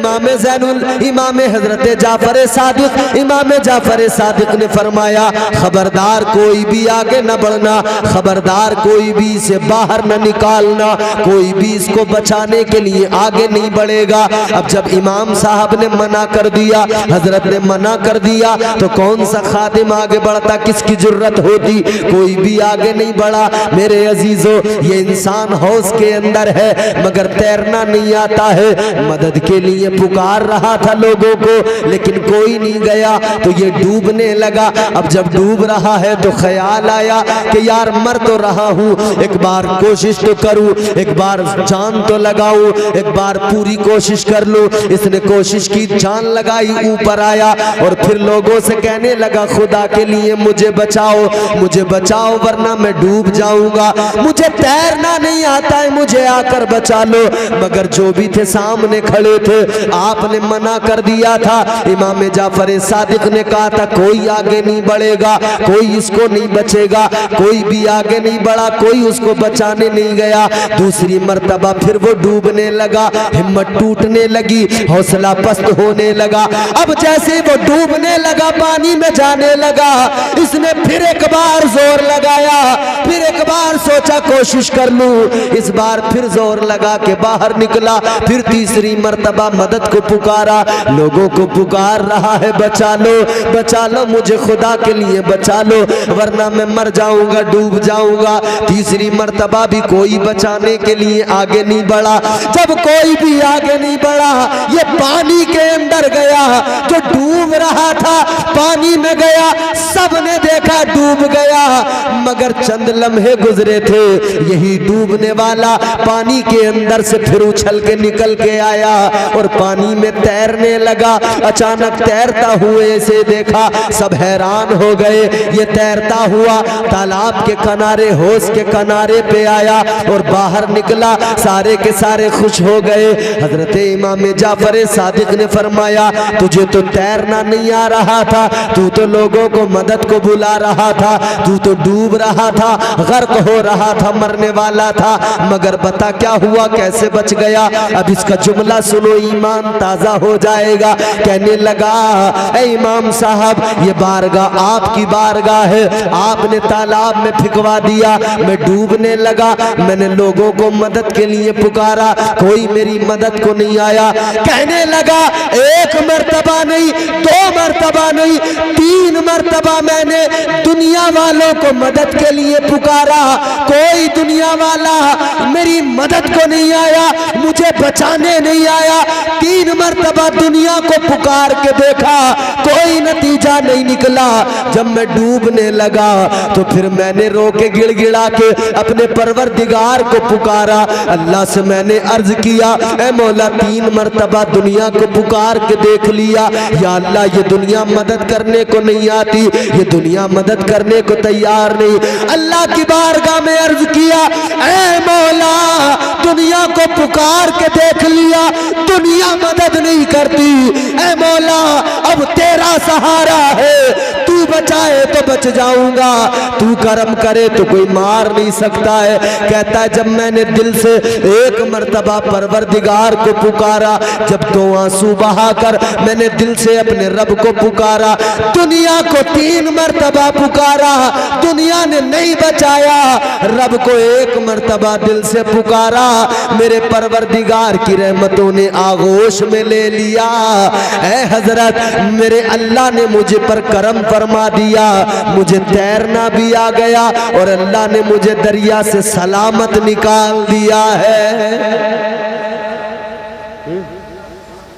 इमाम हजरत जाफर सादिक इमाम जाफर सादिक ने फरमाया खबरदार कोई भी आगे न बढ़ना, खबरदार कोई भी इसे बाहर न निकालना, कोई भी इसको बचाने के लिए आगे नहीं बढ़ेगा। अब जब इमाम साहब ने मना कर दिया, हजरत ने मना कर दिया, तो कौन सा खादिम आगे बढ़ता, किसकी जरूरत होती, कोई भी आगे नहीं बढ़ा। मेरे अजीजों ये इंसान हौज के अंदर है मगर तैरना नहीं आता है, मदद के लिए पुकार रहा था लोगों को लेकिन कोई नहीं गया, तो ये डूबने लगा। अब जब डूब रहा है तो ख्याल आया कि यार मर तो रहा हूं, एक बार कोशिश तो करूं, एक बार जान तो लगाऊं, एक बार पूरी कोशिश कर लूं। इसने कोशिश की, जान लगाई, ऊपर आया और फिर लोगों से कहने लगा खुदा के लिए मुझे बचाओ, मुझे बचाओ वरना मैं डूब जाऊंगा, मुझे तैरना नहीं आता है, मुझे आकर बचा लो। मगर जो भी थे सामने खड़े थे, आपने मना कर दिया था। इमाम जाफर सादिक ने कहा था कोई आगे नहीं बढ़ेगा, कोई इसको नहीं बचेगा, कोई भी आगे नहीं बढ़ा, कोई उसको बचाने नहीं गया। दूसरी मर्तबा फिर वो डूबने लगा, हिम्मत टूटने लगी, हौसला पस्त होने लगा। अब जैसे वो डूबने लगा, पानी में जाने लगा, इसने फिर एक बार जोर लगाया, फिर एक बार सोचा कोशिश कर लूं, इस बार फिर जोर लगा के बाहर निकला। फिर तीसरी मर्तबा मदद को पुकारा, लोगों को पुकार रहा है बचा लो मुझे, खुदा के लिए बचा लो वरना मैं मर जाऊंगा, डूब जाऊंगा। तीसरी मर्तबा भी कोई बचाने के लिए आगे नहीं बढ़ा। जब कोई भी आगे नहीं बढ़ा, ये पानी के अंदर गया, जो डूब रहा था पानी में गया, सबने देखा डूब गया। मगर चंद लम्हे गुजरे थे, यही डूबने वाला पानी के अंदर से फिर उछल के निकल के आया और पानी में तैरने लगा। अचानक तैरता हुए से देखा, सब हैरान हो गए। ये तैरता हुआ तालाब के किनारे, हौज के किनारे पे आया और बाहर निकला। सारे के सारे खुश हो गए। हजरत इमाम जाफर सादिक ने फरमाया तुझे तो तैरना नहीं आ रहा था, तू तो लोगों को मदद को बुला रहा था, तू तो डूब रहा था, गर्क हो रहा था, मरने वाला था, मगर बता क्या हुआ, कैसे बच गया। अब इसका जुमला सुनो, ईमान ताजा हो जाएगा। कहने लगा ऐ इमाम साहब ये बारगाह आपकी बारगाह है, आपने तालाब में फिकवा दिया, मैं डूबने लगा, मैंने लोगों को मदद के लिए पुकारा, कोई मेरी मदद को नहीं आया। कहने लगा एक मर्तबा नहीं, दो मर्तबा नहीं, 3 मर्तबा मैंने दुनिया वालों को मदद के लिए पुकारा, कोई दुनिया वाला मेरी मदद को नहीं आया, मुझे बचाने नहीं आया। 3 मरतबा दुनिया को पुकार के देखा, कोई नतीजा नहीं निकला। जब मैं डूबने लगा तो फिर मैंने रो के गिड़गिड़ा के अपने परवरदिगार को पुकारा। अल्लाह से मैंने अर्ज किया, ऐ मौला 3 मरतबा दुनिया को पुकार के देख लिया, या अल्लाह ये दुनिया मदद करने को नहीं आती, ये दुनिया मदद करने को तैयार नहीं। अल्लाह की बारगाह में अर्ज किया, ऐ मौला दुनिया को पुकार के देख लिया, दुनिया मदद नहीं करती। ऐ मौला अब तेरा सहारा है, तू बचाए तो बच जाऊंगा, तू करम करे तो कोई मार नहीं सकता है। कहता है जब मैंने दिल से 1 मरतबा परवरदिगार को पुकारा, जब 2 आंसू बहाकर मैंने दिल से अपने रब को पुकारा, दुनिया को 3 मरतबा पुकारा, दुनिया ने नहीं बचाया। रब को 1 मरतबा दिल से पुकारा, मेरे परवरदिगार की रहमतों ने आगोश में ले लिया। ऐ हजरत मेरे अल्लाह ने मुझे पर करम फरमा दिया, मुझे तैरना भी आ गया और अल्लाह ने मुझे दरिया से सलामत निकाल दिया है।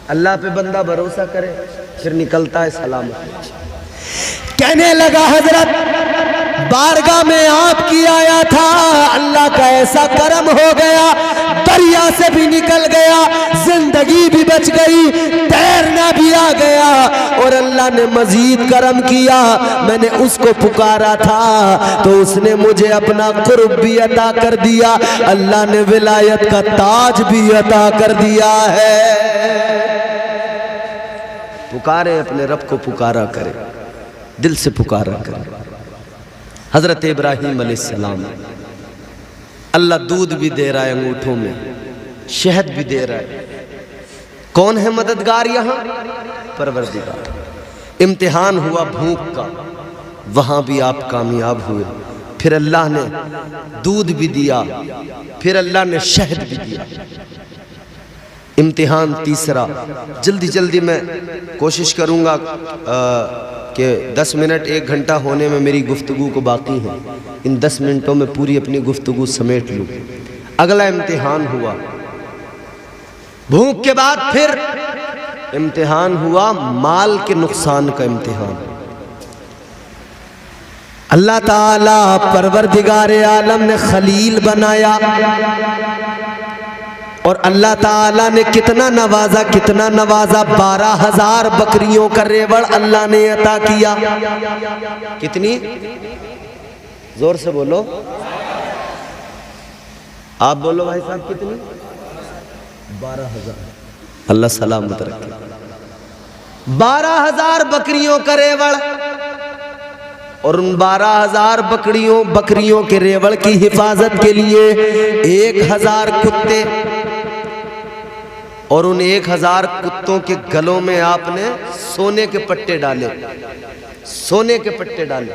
अल्लाह पे बंदा भरोसा करे फिर निकलता है सलामत। कहने लगा हजरत बारगाह में आपकी आया था, अल्लाह का ऐसा करम हो गया, दरिया से भी निकल गया, जिंदगी भी बच गई, तैरना भी आ गया और अल्लाह ने मजीद करम किया। मैंने उसको पुकारा था तो उसने मुझे अपना कुर्ब भी अता कर दिया, अल्लाह ने विलायत का ताज भी अता कर दिया है। पुकारे अपने रब को पुकारा करे, दिल से पुकारा करे। हजरत इब्राहीम अलैहिस्सलाम, अल्लाह दूध भी दे रहा है अंगूठों में, शहद भी दे रहा है। कौन है मददगार यहाँ? परवरदिगार। इम्तिहान हुआ भूख का, वहां भी आप कामयाब हुए। फिर अल्लाह ने दूध भी दिया, फिर अल्लाह ने शहद भी दिया। इम्तिहान तीसरा, जल्दी जल्दी मैं कोशिश करूँगा कि 10 मिनट 1 घंटा होने में मेरी गुफ्तगू को बाकी है, इन 10 मिनटों में पूरी अपनी गुफ्तगू समेट लूँ। अगला इम्तिहान हुआ भूख के बाद, फिर इम्तिहान हुआ माल के नुकसान का इम्तिहान। अल्लाह ताला परवरदिगार आलम ने खलील बनाया और अल्लाह ताला ने कितना नवाजा, कितना नवाजा। 12,000 बकरियों का रेवड़ अल्लाह ने अता किया। कितनी? जोर से बोलो, आप बोलो भाई साहब, कितनी? 12,000। अल्लाह सलामत रखे। 12,000 बकरियों का रेवड़ और उन 12,000 बकरियों के रेवड़ की हिफाजत के लिए 1,000 कुत्ते और उन 1,000 कुत्तों के गलों में आपने सोने के पट्टे डाले, सोने के पट्टे डाले।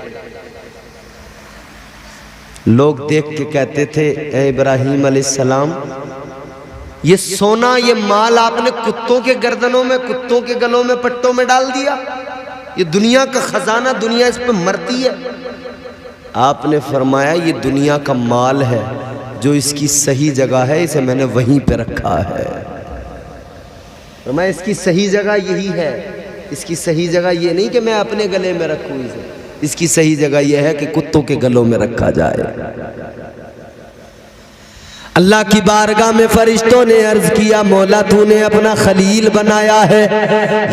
लोग देख के कहते थे, ए इब्राहीम अलैहिस्सलाम, ये सोना, ये माल आपने कुत्तों के गर्दनों में, कुत्तों के गलों में, पट्टों में डाल दिया। ये दुनिया का खजाना, दुनिया इस पे मरती है। आपने फरमाया ये दुनिया का माल है, जो इसकी सही जगह है इसे मैंने वहीं पे रखा है। फरमाया इसकी सही जगह यही है, इसकी सही जगह ये नहीं कि मैं अपने गले में रखूं इसे, इसकी सही जगह यह है कि कुत्तों के गलों में रखा जाए। अल्लाह की बारगाह में फरिश्तों ने अर्ज किया, मौला तूने अपना खलील बनाया है,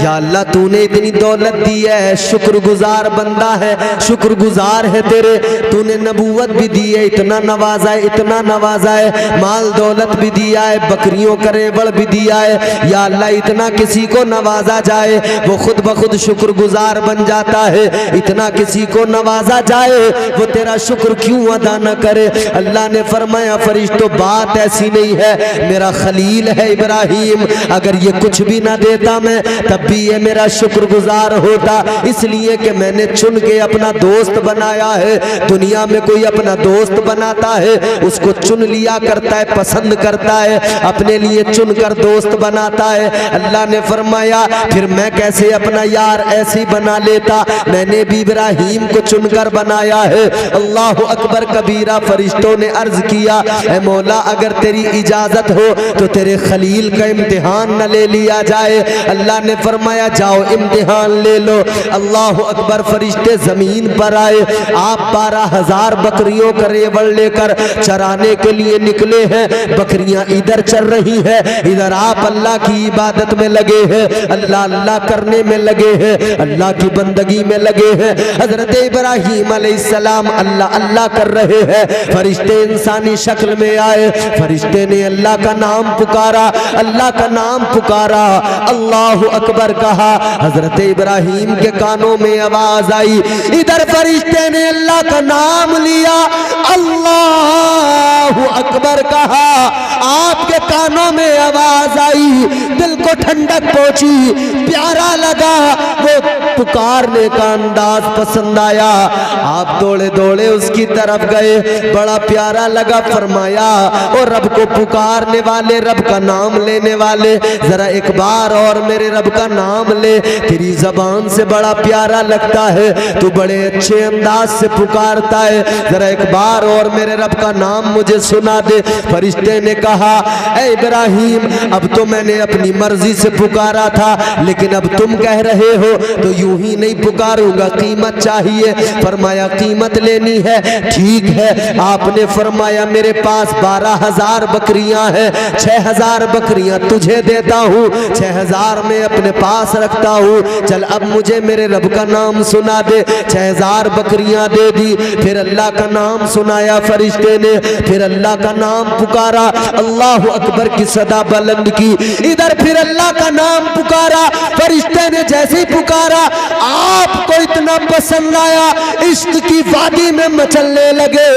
या अल्लाह तूने इतनी दौलत दी है, शुक्रगुजार बंदा है, शुक्रगुजार है तेरे। तूने नबूवत भी दी है, इतना नवाजा है, इतना नवाजा है, माल दौलत भी दिया है, बकरियों का रेवड़ भी दिया है। या अल्लाह इतना किसी को नवाजा जाए वो खुद ब खुद शुक्रगुजार बन जाता है, इतना किसी को नवाजा जाए वो तेरा शुक्र क्यों अदा न करे। अल्लाह ने फरमाया फरिश्तों बात ऐसी नहीं है, मेरा खलील है इब्राहिम, अगर ये कुछ भी ना देता मैं तब भी ये मेरा शुक्रगुजार होता, इसलिए कि मैंने चुन के अपना दोस्त बनाया है। दुनिया में कोई अपना दोस्त बनाता है उसको चुन लिया करता है, पसंद करता है, अपने लिए चुनकर दोस्त बनाता है। अल्लाह ने फरमाया फिर मैं कैसे अपना यार ऐसी बना लेता, मैंने भी इब्राहिम को चुनकर बनाया है। अल्लाह अकबर कबीरा। फरिश्तों ने अर्ज किया ऐ मौला अगर तेरी इजाजत हो तो तेरे खलील का इम्तिहान न ले लिया जाए। अल्लाह ने फरमाया जाओ इम्तिहान ले लो। अल्लाह अकबर। फरिश्ते जमीन पर आए, आप 12,000 बकरियों का रेवड़ लेकर चराने के लिए निकले हैं। बकरियां इधर चल रही हैं, इधर आप अल्लाह की इबादत में लगे हैं, अल्लाह अल्लाह करने में लगे हैं, अल्लाह की बंदगी में लगे हैं। हजरत इब्राहीम अलैहिस्सलाम अल्लाह अल्लाह कर रहे हैं। फरिश्ते इंसानी शक्ल में आए, फरिश्ते ने अल्लाह का नाम पुकारा, अल्लाह का नाम पुकारा, अल्लाह अकबर कहा। हजरत इब्राहीम के कानों में आवाज आई, इधर फरिश्ते ने अल्लाह का नाम लिया, अल्लाह अकबर कहा। आपके कानों में आवाज आई, दिल को ठंडक पहुंची, प्यारा लगा, वो पुकारने का अंदाज पसंद आया। आप दौड़े दौड़े उसकी तरफ गए, बड़ा प्यारा लगा। फरमाया और रब को पुकारने वाले, रब का नाम लेने वाले, जरा एक बार और मेरे रब का नाम ले, तेरी जबान से बड़ा प्यारा लगता है, तू बड़े अच्छे अंदाज से पुकारता है, जरा एक बार और मेरे रब का नाम मुझे सुना दे। फरिश्ते ने कहा ऐ इब्राहीम अब तो मैंने अपनी मर्जी से पुकारा था, लेकिन अब तुम कह रहे हो तो यूं ही नहीं पुकारूंगा, कीमत चाहिए। फरमाया कीमत लेनी है, ठीक है। आपने फरमाया मेरे पास 12,000 बकरियां हैं, 6,000 बकरियां तुझे देता हूँ, 6,000 में अपने पास रखता हूँ, चल अब मुझे मेरे रब का नाम सुना दे। 6,000 बकरियां दे दी। फिर अल्लाह का नाम सुनाया फरिश्ते ने, फिर अल्लाह का नाम पुकारा, अल्लाह अकबर की सदा बुलंद की। इधर फिर अल्लाह का नाम पुकारा, फरिश्ते ने जैसे ही पुकारा आपको इतना पसंद आया, इश्क की वादी में मचलने लगे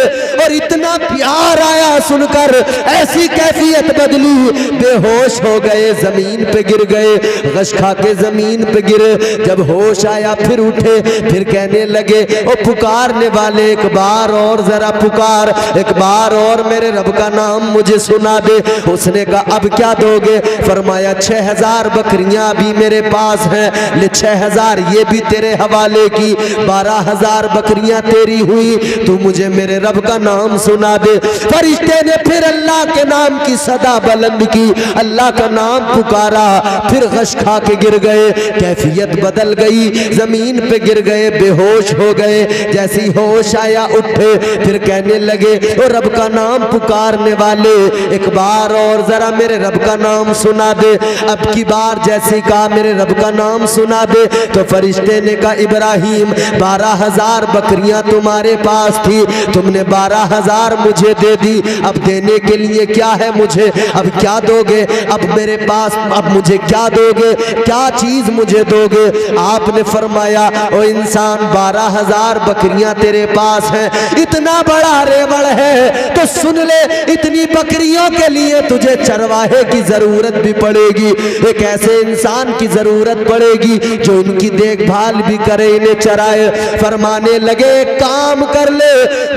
और इतना प्यार आया सुनकर, ऐसी कैफियत बदली, बेहोश हो गए, जमीन पे गिर गए, गश खा के जमीन पे गिरे। जब होश आया फिर उठे, फिर कहने लगे ओ पुकारने वाले एक बार और जरा पुकार, एक बार और मेरे रब का नाम मुझे सुना दे। उसने कहा अब क्या दोगे? फरमाया 6,000 बकरियां भी मेरे पास हैं, ले 6,000 ये भी तेरे हवाले की, 12,000 बकरियां तेरी हुई, तू मुझे मेरे रब का नाम सुना दे। फरिश्ते ने फिर अल्लाह के नाम की सदा बुलंद की, अल्लाह का नाम पुकारा, फिर गश खा के गिर गए, कैफियत बदल गई, जमीन पे गिर गए, बेहोश हो गए। जैसी होश आया उठे, फिर कहने लगे ओ रब का नाम पुकारने वाले एक बार और जरा मेरे रब का नाम सुना दे। अब की बार जैसे कहा मेरे रब का नाम सुना दे, तो फरिश्ते ने कहा इब्राहीम 12,000 बकरियां तुम्हारे पास थी, तुमने 12,000 मुझे दे दी, अब देने के लिए क्या है मुझे? अब क्या दोगे? अब मेरे पास अब मुझे क्या दोगे? क्या चीज मुझे दोगे? आपने फरमाया ओ इंसान 12,000 बकरियां तेरे पास हैं, इतना बड़ा रेवड़ है तो सुन ले, इतनी बकरियों के लिए तुझे चरवाहे की जरूरत भी पड़ेगी, एक ऐसे इंसान की जरूरत पड़ेगी जो इनकी देखभाल भी करे, इन्हें चराए। फरमाने लगे काम कर ले,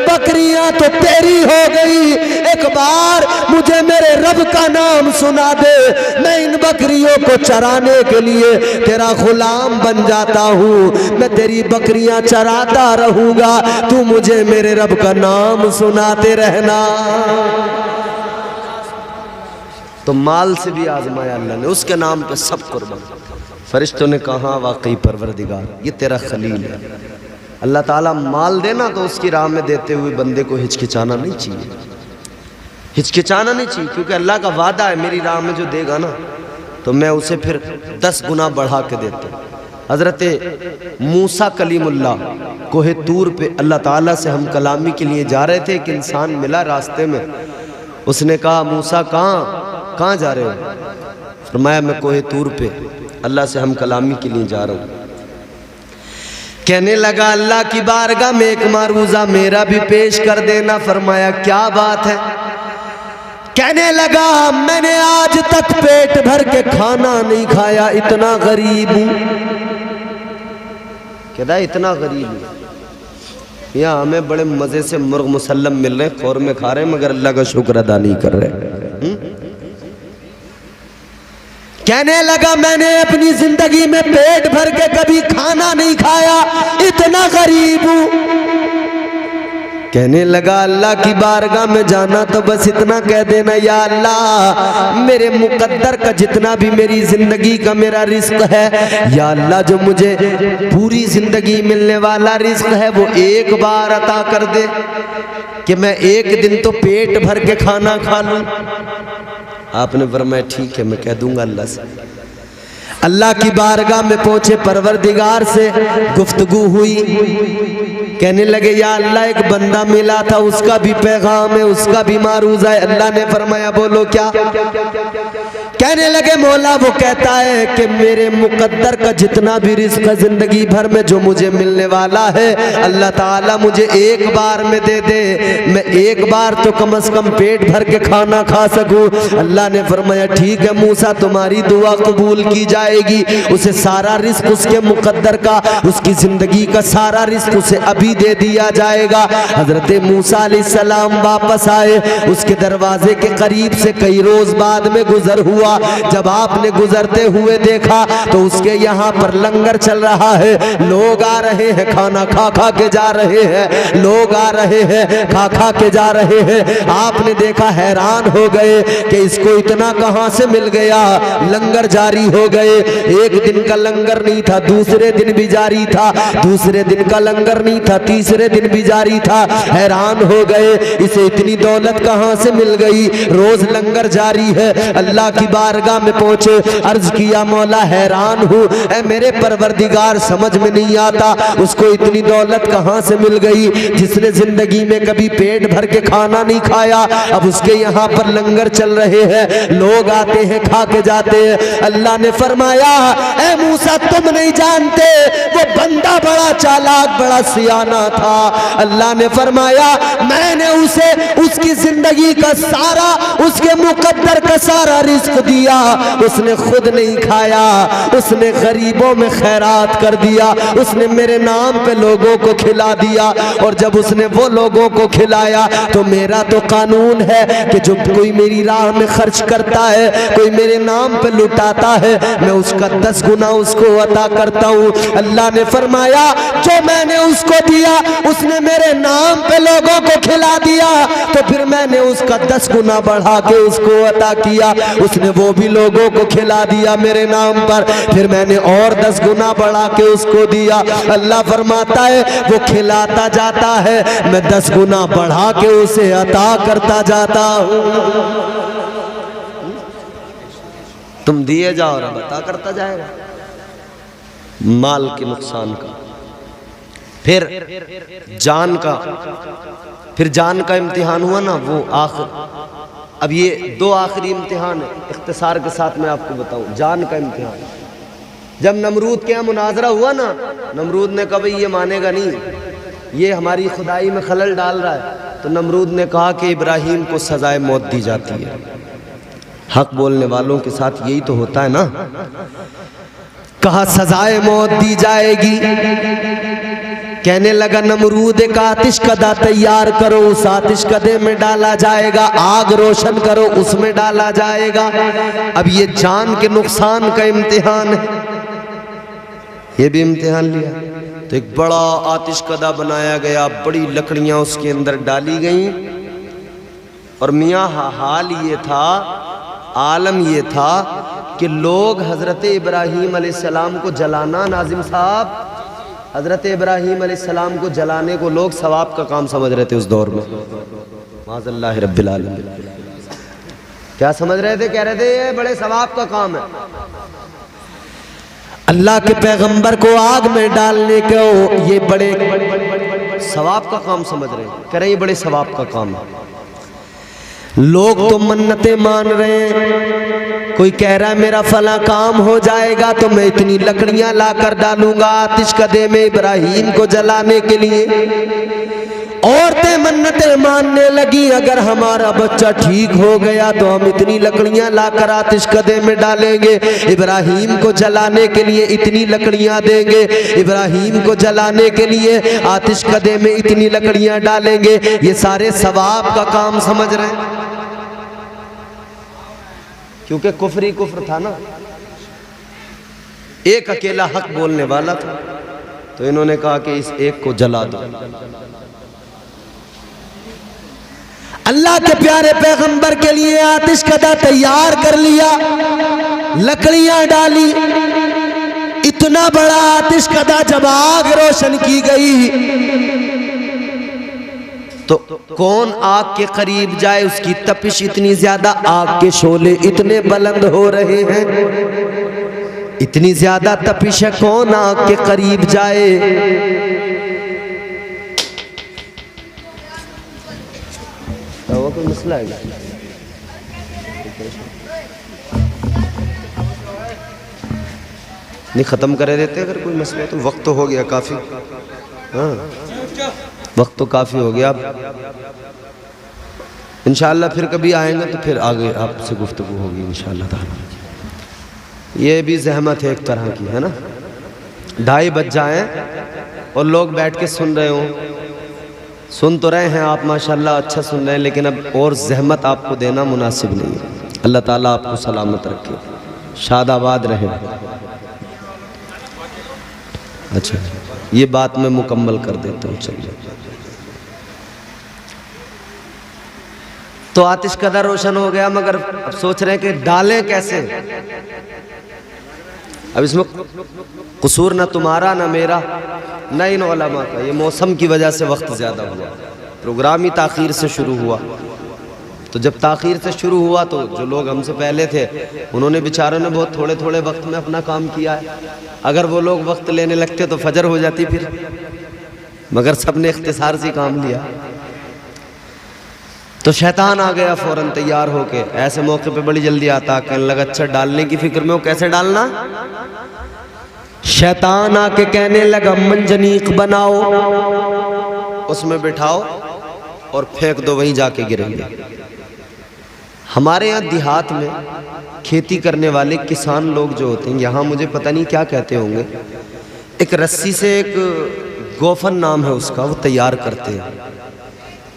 बकरियां तो तेरी हो गई, एक बार मुझे मेरे रब का नाम सुना दे, मैं इन बकरियों को चराने के लिए तेरा गुलाम बन जाता हूँ, मैं तेरी बकरियां चराता रहूंगा, तू मुझे मेरे रब का नाम सुनाते रहना। तो माल से भी आजमाया अल्लाह ने, उसके नाम पे सब कुर्बान। फरिश्तों ने कहा वाकई परवरदिगार ये तेरा खलील है। अल्लाह ताला माल देना तो उसकी राह में देते हुए बंदे को हिचकिचाना नहीं चाहिए, हिचकिचाना नहीं चाहिए, क्योंकि अल्लाह का वादा है मेरी राह में जो देगा ना तो मैं उसे फिर 10 गुना बढ़ा के देता। हज़रत मूसा कलीमुल्लाह कोहे तूर पे अल्लाह ताला से हम कलामी के लिए जा रहे थे, एक इंसान मिला रास्ते में, उसने कहा मूसा कहाँ जा रहे हो? फरमाया मैं कोहे तूर पे अल्लाह से हम कलामी के लिए जा रहा हूँ। कहने लगा अल्लाह की बारगाह में एक मारूजा मेरा भी पेश कर देना। फरमाया क्या बात है? कहने लगा मैंने आज तक पेट भर के खाना नहीं खाया, इतना गरीब हूं। कहता इतना गरीब हूं। यहाँ हमें बड़े मजे से मुर्ग मुसल्लम मिल रहे, खौर में खा रहे, मगर अल्लाह का शुक्र अदा नहीं कर रहे। कहने लगा मैंने अपनी जिंदगी में पेट भर के कभी खाना नहीं खाया, इतना गरीब हूं। कहने लगा अल्लाह की बारगाह में जाना तो बस इतना कह देना, या अल्लाह मेरे मुकद्दर का जितना भी मेरी जिंदगी का मेरा रिस्क है, या अल्लाह जो मुझे पूरी जिंदगी मिलने वाला रिस्क है वो एक बार अता कर दे कि मैं एक दिन तो पेट भर के खाना खा लूं। आपने फरमाया ठीक है, मैं कह दूंगा अल्लाह से। अल्लाह की बारगाह में पहुंचे, परवरदिगार से गुफ्तगू हुई। कहने लगे या अल्लाह एक बंदा मिला था, उसका भी पैगाम है, उसका भी मारूज़ है। अल्लाह ने फरमाया बोलो क्या? कहने लगे मौला वो कहता है कि मेरे मुकद्दर का जितना भी रिज़्क़ है जिंदगी भर में जो मुझे मिलने वाला है, अल्लाह ताला मुझे एक बार में दे दे, मैं एक बार तो कम से कम पेट भर के खाना खा सकूं। अल्लाह ने फरमाया ठीक है मूसा, तुम्हारी दुआ कबूल की जाएगी। उसे सारा रिज़्क़ उसके मुकद्दर का, उसकी जिंदगी का सारा रिज़्क़ उसे अभी दे दिया जाएगा। हजरत मूसा अलैहिस्सलाम वापस आए, उसके दरवाजे के करीब से कई रोज बाद में गुजर हुआ। जब आपने गुजरते हुए देखा तो उसके यहाँ पर लंगर चल रहा है, लोग आ रहे हैं, खाना खा खा के जा रहे हैं, लोग आ रहे हैं, खा खा के जा रहे हैं। आपने देखा, हैरान हो गए कि इसको इतना कहां से मिल गया। लंगर जारी हो गए, एक दिन का लंगर नहीं था, दूसरे दिन भी जारी था, दूसरे दिन का लंगर नहीं था, तीसरे दिन भी जारी था। हैरान हो गए इसे इतनी दौलत कहां से मिल गई, रोज लंगर जारी है। अल्लाह की बारगाह में पहुंचे, अर्ज किया मौला हैरान हूँ, ऐ मेरे परवरदिगार समझ में नहीं आता उसको इतनी दौलत कहां से मिल गई, जिसने जिंदगी में कभी पेट भर के खाना नहीं खाया, अब उसके यहाँ पर लंगर चल रहे हैं, लोग आते हैं, खा के जाते हैं। अल्लाह ने फरमाया ऐ मूसा तुम नहीं जानते वो बंदा बड़ा चालाक, बड़ा सियाना था। अल्लाह ने फरमाया मैंने उसे उसकी जिंदगी का सारा, उसके मुकद्दर का सारा रिस्क दिया, उसने खुद नहीं खाया, उसने गरीबों में खैरात कर दिया, उसने मेरे नाम पे लोगों को खिला दिया। और जब उसने वो लोगों को खिलाया तो मेरा तो कानून है कि जो कोई मेरी राह में खर्च करता है, कोई मेरे नाम पे लुटाता है, मैं उसका 10 गुना उसको अता करता हूँ। अल्लाह ने फरमाया जो मैंने उसको दिया, उसने मेरे नाम पे लोगों को खिला दिया, तो फिर मैंने उसका 10 गुना बढ़ा के उसको अता किया, उसने वो भी लोगों को खिला दिया मेरे नाम पर, फिर मैंने और 10 गुना बढ़ा के उसको दिया। अल्लाह फरमाता है वो खिलाता जाता है, मैं 10 गुना बढ़ा के उसे अता करता जाता हूँ। तुम दिए जाओ और अता करता जाएगा। माल के नुकसान का, फिर जान का, फिर जान का इम्तिहान हुआ ना वो आखिर। अब ये 2 आखिरी इम्तिहान है, इख्तिसार के साथ मैं आपको बताऊं। जान का इम्तिहान, जब नमरूद के यहाँ मुनाजरा हुआ ना, नमरूद ने कहा भाई ये मानेगा नहीं, ये हमारी खुदाई में खलल डाल रहा है, तो नमरूद ने कहा कि इब्राहीम को सजाए मौत दी जाती है। हक बोलने वालों के साथ यही तो होता है ना। कहा सजाए मौत दी जाएगी। कहने लगा नमरूद एक आतिश कदा तैयार करो, उस आतिश कदे में डाला जाएगा, आग रोशन करो उसमें डाला जाएगा। अब ये जान के नुकसान का इम्तिहान है, ये भी इम्तिहान लिया। तो एक बड़ा आतिश कदा बनाया गया, बड़ी लकड़ियां उसके अंदर डाली गई, और मियाँ हाल ये था, आलम ये था कि लोग हजरत इब्राहीम अलैहिस्सलाम को जलाना, नाजिम साहब, हजरत इब्राहीम अलैहिस्सलाम को जलाने को लोग सवाब का काम समझ रहे थे उस दौर में। माज़अल्लाह रब्बिल आलमीन, क्या समझ रहे थे? कह रहे थे ये बड़े सवाब का काम है। अल्लाह के पैगंबर को आग में डालने को ये बड़े सवाब का काम समझ रहे हैं, कह रहे ये बड़े सवाब का काम है। लोग तो मन्नतें मान रहे हैं, कोई कह रहा है मेरा फला काम हो जाएगा तो मैं इतनी लकड़ियां लाकर डालूंगा आतिश कदे में इब्राहीम को जलाने के लिए, औरतें मन्नतें मानने लगी, अगर हमारा बच्चा ठीक हो गया तो हम इतनी लकड़ियां लाकर आतिश कदे में डालेंगे, इब्राहिम को जलाने के लिए इतनी लकड़ियां देंगे, इब्राहिम को जलाने के लिए आतिश कदे में इतनी लकड़ियां डालेंगे। ये सारे सवाब का काम समझ रहे हैं, क्योंकि कुफरी कुफ्र था ना, एक अकेला हक बोलने वाला था, तो इन्होंने कहा कि इस एक को जला दो। अल्लाह के प्यारे पैगंबर के लिए आतिश कदा तैयार कर लिया, लकड़ियां डाली, इतना बड़ा आतिश कदा जब आग रोशन की गई तो कौन आग के करीब जाए, उसकी तपिश इतनी ज्यादा, आग के शोले इतने बुलंद हो रहे हैं, इतनी ज्यादा तपिश है, कौन आग के करीब जाए। कोई मसला है नहीं, खत्म कर देते अगर कोई मसला है तो। वक्त तो हो गया काफी, हाँ वक्त तो काफी हो गया। अब इंशाअल्लाह फिर कभी आएंगे तो फिर आगे आपसे गुफ्तगू होगी इंशाअल्लाह ताला। ये भी जहमत है एक तरह की, है ना, 2:30 बज जाए और लोग बैठ के सुन रहे हों, सुन तो रहे हैं आप माशाल्लाह, अच्छा सुन रहे हैं, लेकिन अब और जहमत आपको देना मुनासिब नहीं है। अल्लाह ताला आपको सलामत रखे, शादाबाद रहे। अच्छा, ये बात मैं मुकम्मल कर देता हूँ। चलिए, तो आतिश कदर रोशन हो गया, मगर अब सोच रहे हैं कि डालें कैसे। अब इसमें कसूर ना तुम्हारा ना मेरा ना इन उलमा का, ये मौसम की वजह से वक्त ज़्यादा हुआ, प्रोग्राम ही ताख़ीर से शुरू हुआ। तो जब ताख़ीर से शुरू हुआ तो जो लोग हमसे पहले थे उन्होंने बेचारों ने बहुत थोड़े थोड़े वक्त में अपना काम किया है। अगर वो लोग वक्त लेने लगते तो फजर हो जाती फिर, मगर सब ने इख्तिसार से काम लिया। तो शैतान आ गया फ़ौरन तैयार होके, ऐसे मौके पे बड़ी जल्दी आता, कहने लगा अच्छा डालने की फिक्र में हो, कैसे डालना। शैतान आके कहने लगा मंजनीक बनाओ, उसमें बिठाओ और फेंक दो, वहीं जाके गिरेंगे। हमारे यहाँ देहात में खेती करने वाले किसान लोग जो होते हैं, यहाँ मुझे पता नहीं क्या कहते होंगे, एक रस्सी से एक गोफन नाम है उसका, वो तैयार करते हैं।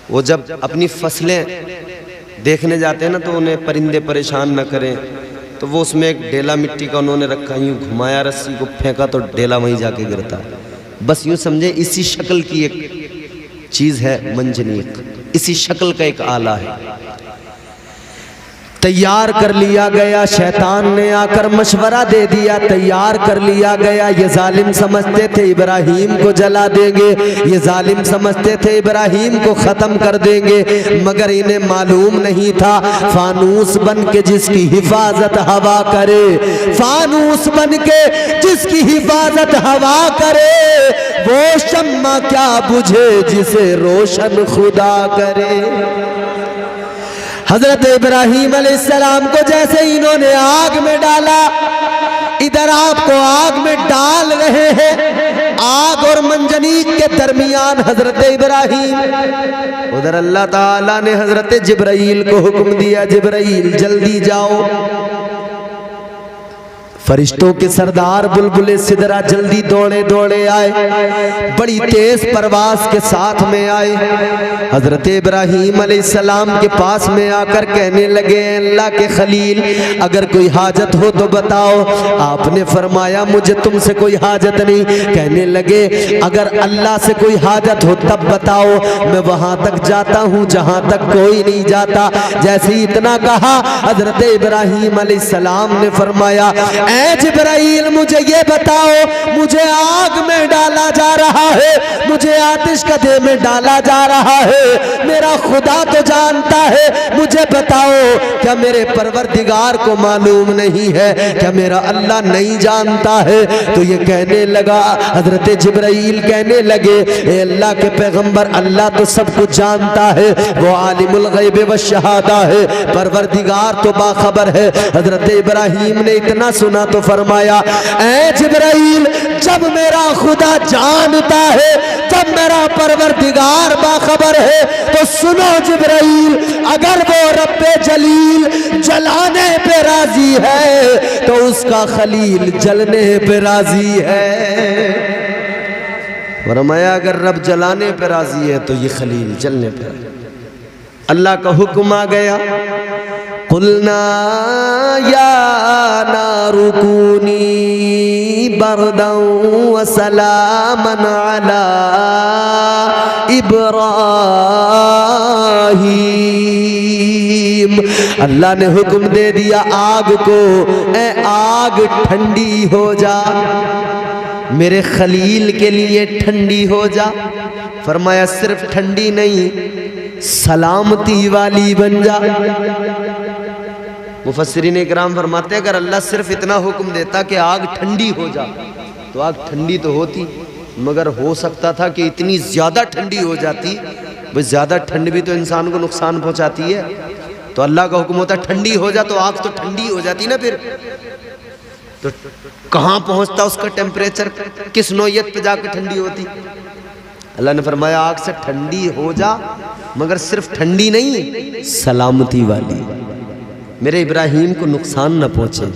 वो जब अपनी फसलें देखने जाते हैं ना तो उन्हें परिंदे परेशान न करें, तो वो उसमें एक डेला मिट्टी का उन्होंने रखा, यूँ घुमाया रस्सी को, फेंका तो डेला वहीं जाके गिरता है। बस यूँ समझे इसी शक्ल की एक चीज़ है मंजनीक, इसी शक्ल का एक आला है। तैयार कर लिया गया, शैतान ने आकर मशवरा दे दिया, तैयार कर लिया गया। ये जालिम समझते थे इब्राहिम को जला देंगे, ये जालिम समझते थे इब्राहिम को ख़त्म कर देंगे, मगर इन्हें मालूम नहीं था फानूस बन के जिसकी हिफाजत हवा करे, फानूस बन के जिसकी हिफाजत हवा करे, वो शम्मा क्या बुझे जिसे रोशन खुदा करे। हजरत इब्राहिम अलैहिस्सलाम को जैसे इन्होंने आग में डाला, इधर आपको आग में डाल रहे हैं, आग और मंजनीक के दरमियान हजरत इब्राहिम, उधर अल्लाह ताला ने हजरत जिब्राइल को हुक्म दिया, जिब्राइल जल्दी जाओ। फरिश्तों के सरदार बुलबुले सिदरा जल्दी दौड़े दौड़े आए, बड़ी तेज परवास के साथ में आए। हजरत इब्राहिम अलैहिस्सलाम के पास में आकर कहने लगे, अल्लाह के खलील अगर कोई हाजत हो तो बताओ। आपने फरमाया मुझे तुमसे कोई हाजत नहीं। कहने लगे अगर अल्लाह से कोई हाजत हो तब बताओ, मैं वहां तक जाता हूँ जहां तक कोई नहीं जाता। जैसे ही इतना कहा, हजरत इब्राहिम अलैहिस्सलाम ने फरमाया, ऐ जिब्राइल मुझे ये बताओ, मुझे आग में डाला जा रहा है, मुझे आतिश कदे में डाला जा रहा है, मेरा खुदा तो जानता है, मुझे बताओ क्या मेरे परवरदिगार को मालूम नहीं है, क्या मेरा अल्लाह नहीं जानता है। तो ये कहने लगा, हजरत जिब्राइल कहने लगे, ए अल्लाह के पैगंबर अल्लाह तो सब कुछ जानता है, वो आलिमुल गैब व शहादा है, परवरदिगार तो बाखबर है। हजरत इब्राहिम ने इतना सुना ना तो फरमाया, ऐ जिब्राइल, जब मेरा खुदा जानता है, जब मेरा परवरदिगार बाखबर है, तो सुनो जिब्राइल, अगर वो रब्बे जलील जलाने पे राजी है तो उसका खलील जलने पे राजी है। फरमाया अगर रब जलाने पे राजी है तो ये खलील जलने पे राजी। अल्लाह का हुक्म आ गया, कुलना या नारु कूनी बरदन व सलामन अला इब्राहीम। अल्लाह ने हुक्म दे दिया आग को, ए आग ठंडी हो जा, मेरे खलील के लिए ठंडी हो जा। फरमाया सिर्फ ठंडी नहीं, सलामती वाली बन जा। मुफस्सिरीन इकराम फरमाते हैं अगर अल्लाह सिर्फ इतना हुक्म देता कि आग ठंडी हो जा तो आग ठंडी तो होती, मगर हो सकता था कि इतनी ज़्यादा ठंडी हो जाती। भाई ज़्यादा ठंड भी तो इंसान को नुकसान पहुंचाती है, तो अल्लाह का हुक्म होता ठंडी हो जा तो आग तो ठंडी हो जाती ना। फिर तो कहाँ पहुंचता उसका टेम्परेचर, किस नौयत पे जाकर ठंडी होती। अल्लाह ने फरमाया आग से ठंडी हो जा, मगर सिर्फ ठंडी नहीं, सलामती वाली, मेरे इब्राहीम को नुकसान न पहुंचे।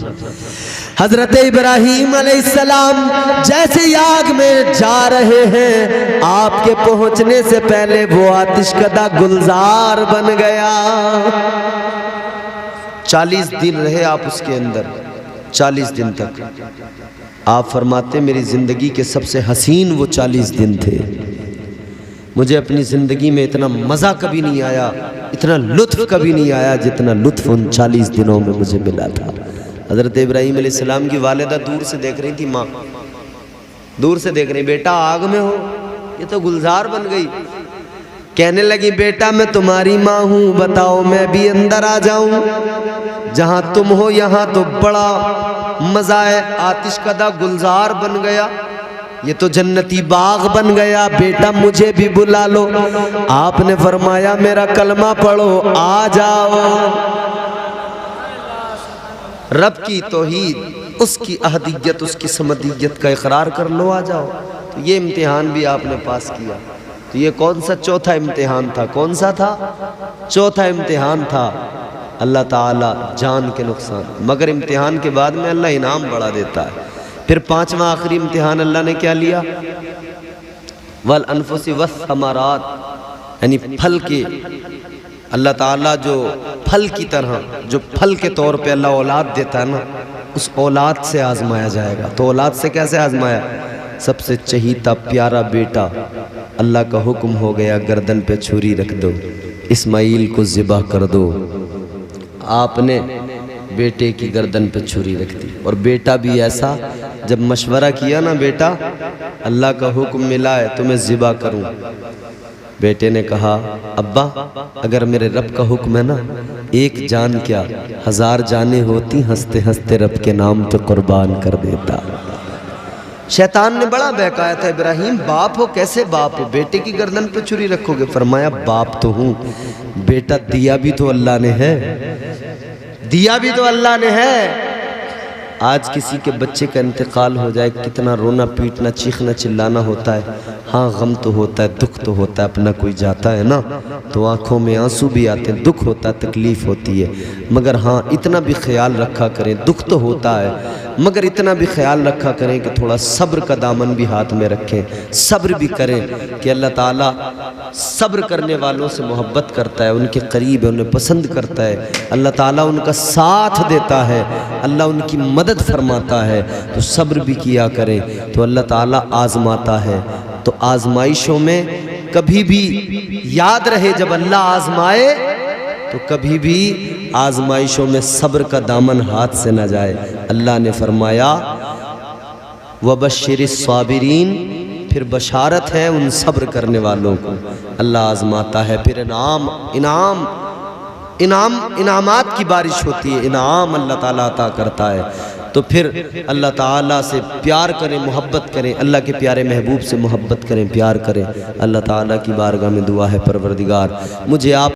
हजरत इब्राहीम अलैहिस्सलाम जैसे आग में जा रहे हैं, आपके पहुंचने से पहले वो आतिशकदा गुलजार बन गया। 40 दिन रहे आप उसके अंदर, 40 दिन तक। आप फरमाते मेरी जिंदगी के सबसे हसीन वो 40 दिन थे। मुझे अपनी ज़िंदगी में इतना मज़ा कभी नहीं आया, इतना लुत्फ़ कभी नहीं आया जितना लुत्फ़ उन 40 दिनों में मुझे मिला था। हज़रत इब्राहीम अलैहिस्सलाम की वालिदा दूर से देख रही थी, माँ दूर से देख रही, बेटा आग में हो, ये तो गुलजार बन गई। कहने लगी बेटा मैं तुम्हारी माँ हूँ, बताओ मैं भी अंदर आ जाऊँ, जहाँ तुम हो यहाँ तो बड़ा मज़ा है। आतिशकदा गुलजार बन गया, ये तो जन्नती बाग बन गया, बेटा मुझे भी बुला लो। आपने फरमाया मेरा कलमा पढ़ो, आ जाओ। रब की तौहीद, उसकी अहदियत, उसकी समदियत का इकरार कर लो, आ जाओ। तो ये इम्तिहान भी आपने पास किया। तो ये कौन सा चौथा इम्तिहान था? कौन सा था? चौथा इम्तिहान था। अल्लाह ताला जान के नुकसान, मगर इम्तिहान के बाद में अल्लाह इनाम बढ़ा देता है। फिर 5वां आखिरी इम्तिहान अल्लाह ने क्या लिया? वल अनफुसी वस समारात, यानी फल के, अल्लाह ताला जो फल की तरह, जो फल के तौर पे अल्लाह औलाद देता है ना, उस औलाद से आजमाया जाएगा। तो औलाद से कैसे आजमाया? सबसे चहीता प्यारा बेटा, अल्लाह का हुक्म हो गया गर्दन पे छुरी रख दो, इस्माइल को ज़िबा कर दो। आपने बेटे की गर्दन पे छुरी रख दी, और बेटा भी ऐसा, जब मशवरा किया ना, बेटा अल्लाह का हुक्म मिला है तुम्हें ज़िबा करूं, बेटे ने कहा अब्बा अगर मेरे रब का हुक्म है ना, एक जान क्या 1000 जानें होती, हंसते हंसते रब के नाम पे कुर्बान कर देता। शैतान ने बड़ा बहकाया था, इब्राहीम बाप हो, कैसे बाप हो, बेटे की गर्दन पे छुरी रखोगे? फरमाया बाप तो हूँ, बेटा दिया भी तो अल्लाह ने है, दिया भी तो अल्लाह ने है। आज किसी के बच्चे का इंतकाल हो जाए, कितना रोना पीटना, चीखना चिल्लाना होता है। हाँ गम तो होता है, दुख तो होता है, अपना कोई जाता है ना तो आंखों में आंसू भी आते हैं, दुख होता है, तकलीफ़ होती है। मगर हाँ इतना भी ख्याल रखा करें, दुख तो होता है मगर इतना भी ख्याल रखा करें कि थोड़ा सब्र का दामन भी हाथ में रखें, सब्र भी करें कि अल्लाह ताला सब्र करने वालों से मोहब्बत करता है, उनके करीब है, उन्हें पसंद करता है, अल्लाह ताला उनका साथ देता है, अल्लाह उनकी मदद फरमाता है। तो सब्र भी किया करें, तो अल्लाह ताला आज़माता है। तो आजमाइशों में कभी भी याद रहे, जब अल्लाह आजमाए तो कभी भी आजमाइशों में सब्र का दामन हाथ से न जाए। अल्लाह ने फरमाया वबश्शिरिस साबिरीन, फिर बशारत है उन सब्र करने वालों को। अल्लाह आजमाता है, फिर इनामात की बारिश होती है, इनाम अल्लाह ताला अता करता है। तो फिर अल्लाह ताला से प्यार करें, मोहब्बत करें, अल्लाह के प्यारे महबूब से मोहब्बत करें, प्यार करें। अल्लाह ताला की बारगाह में दुआ है, परवरदिगार मुझे आप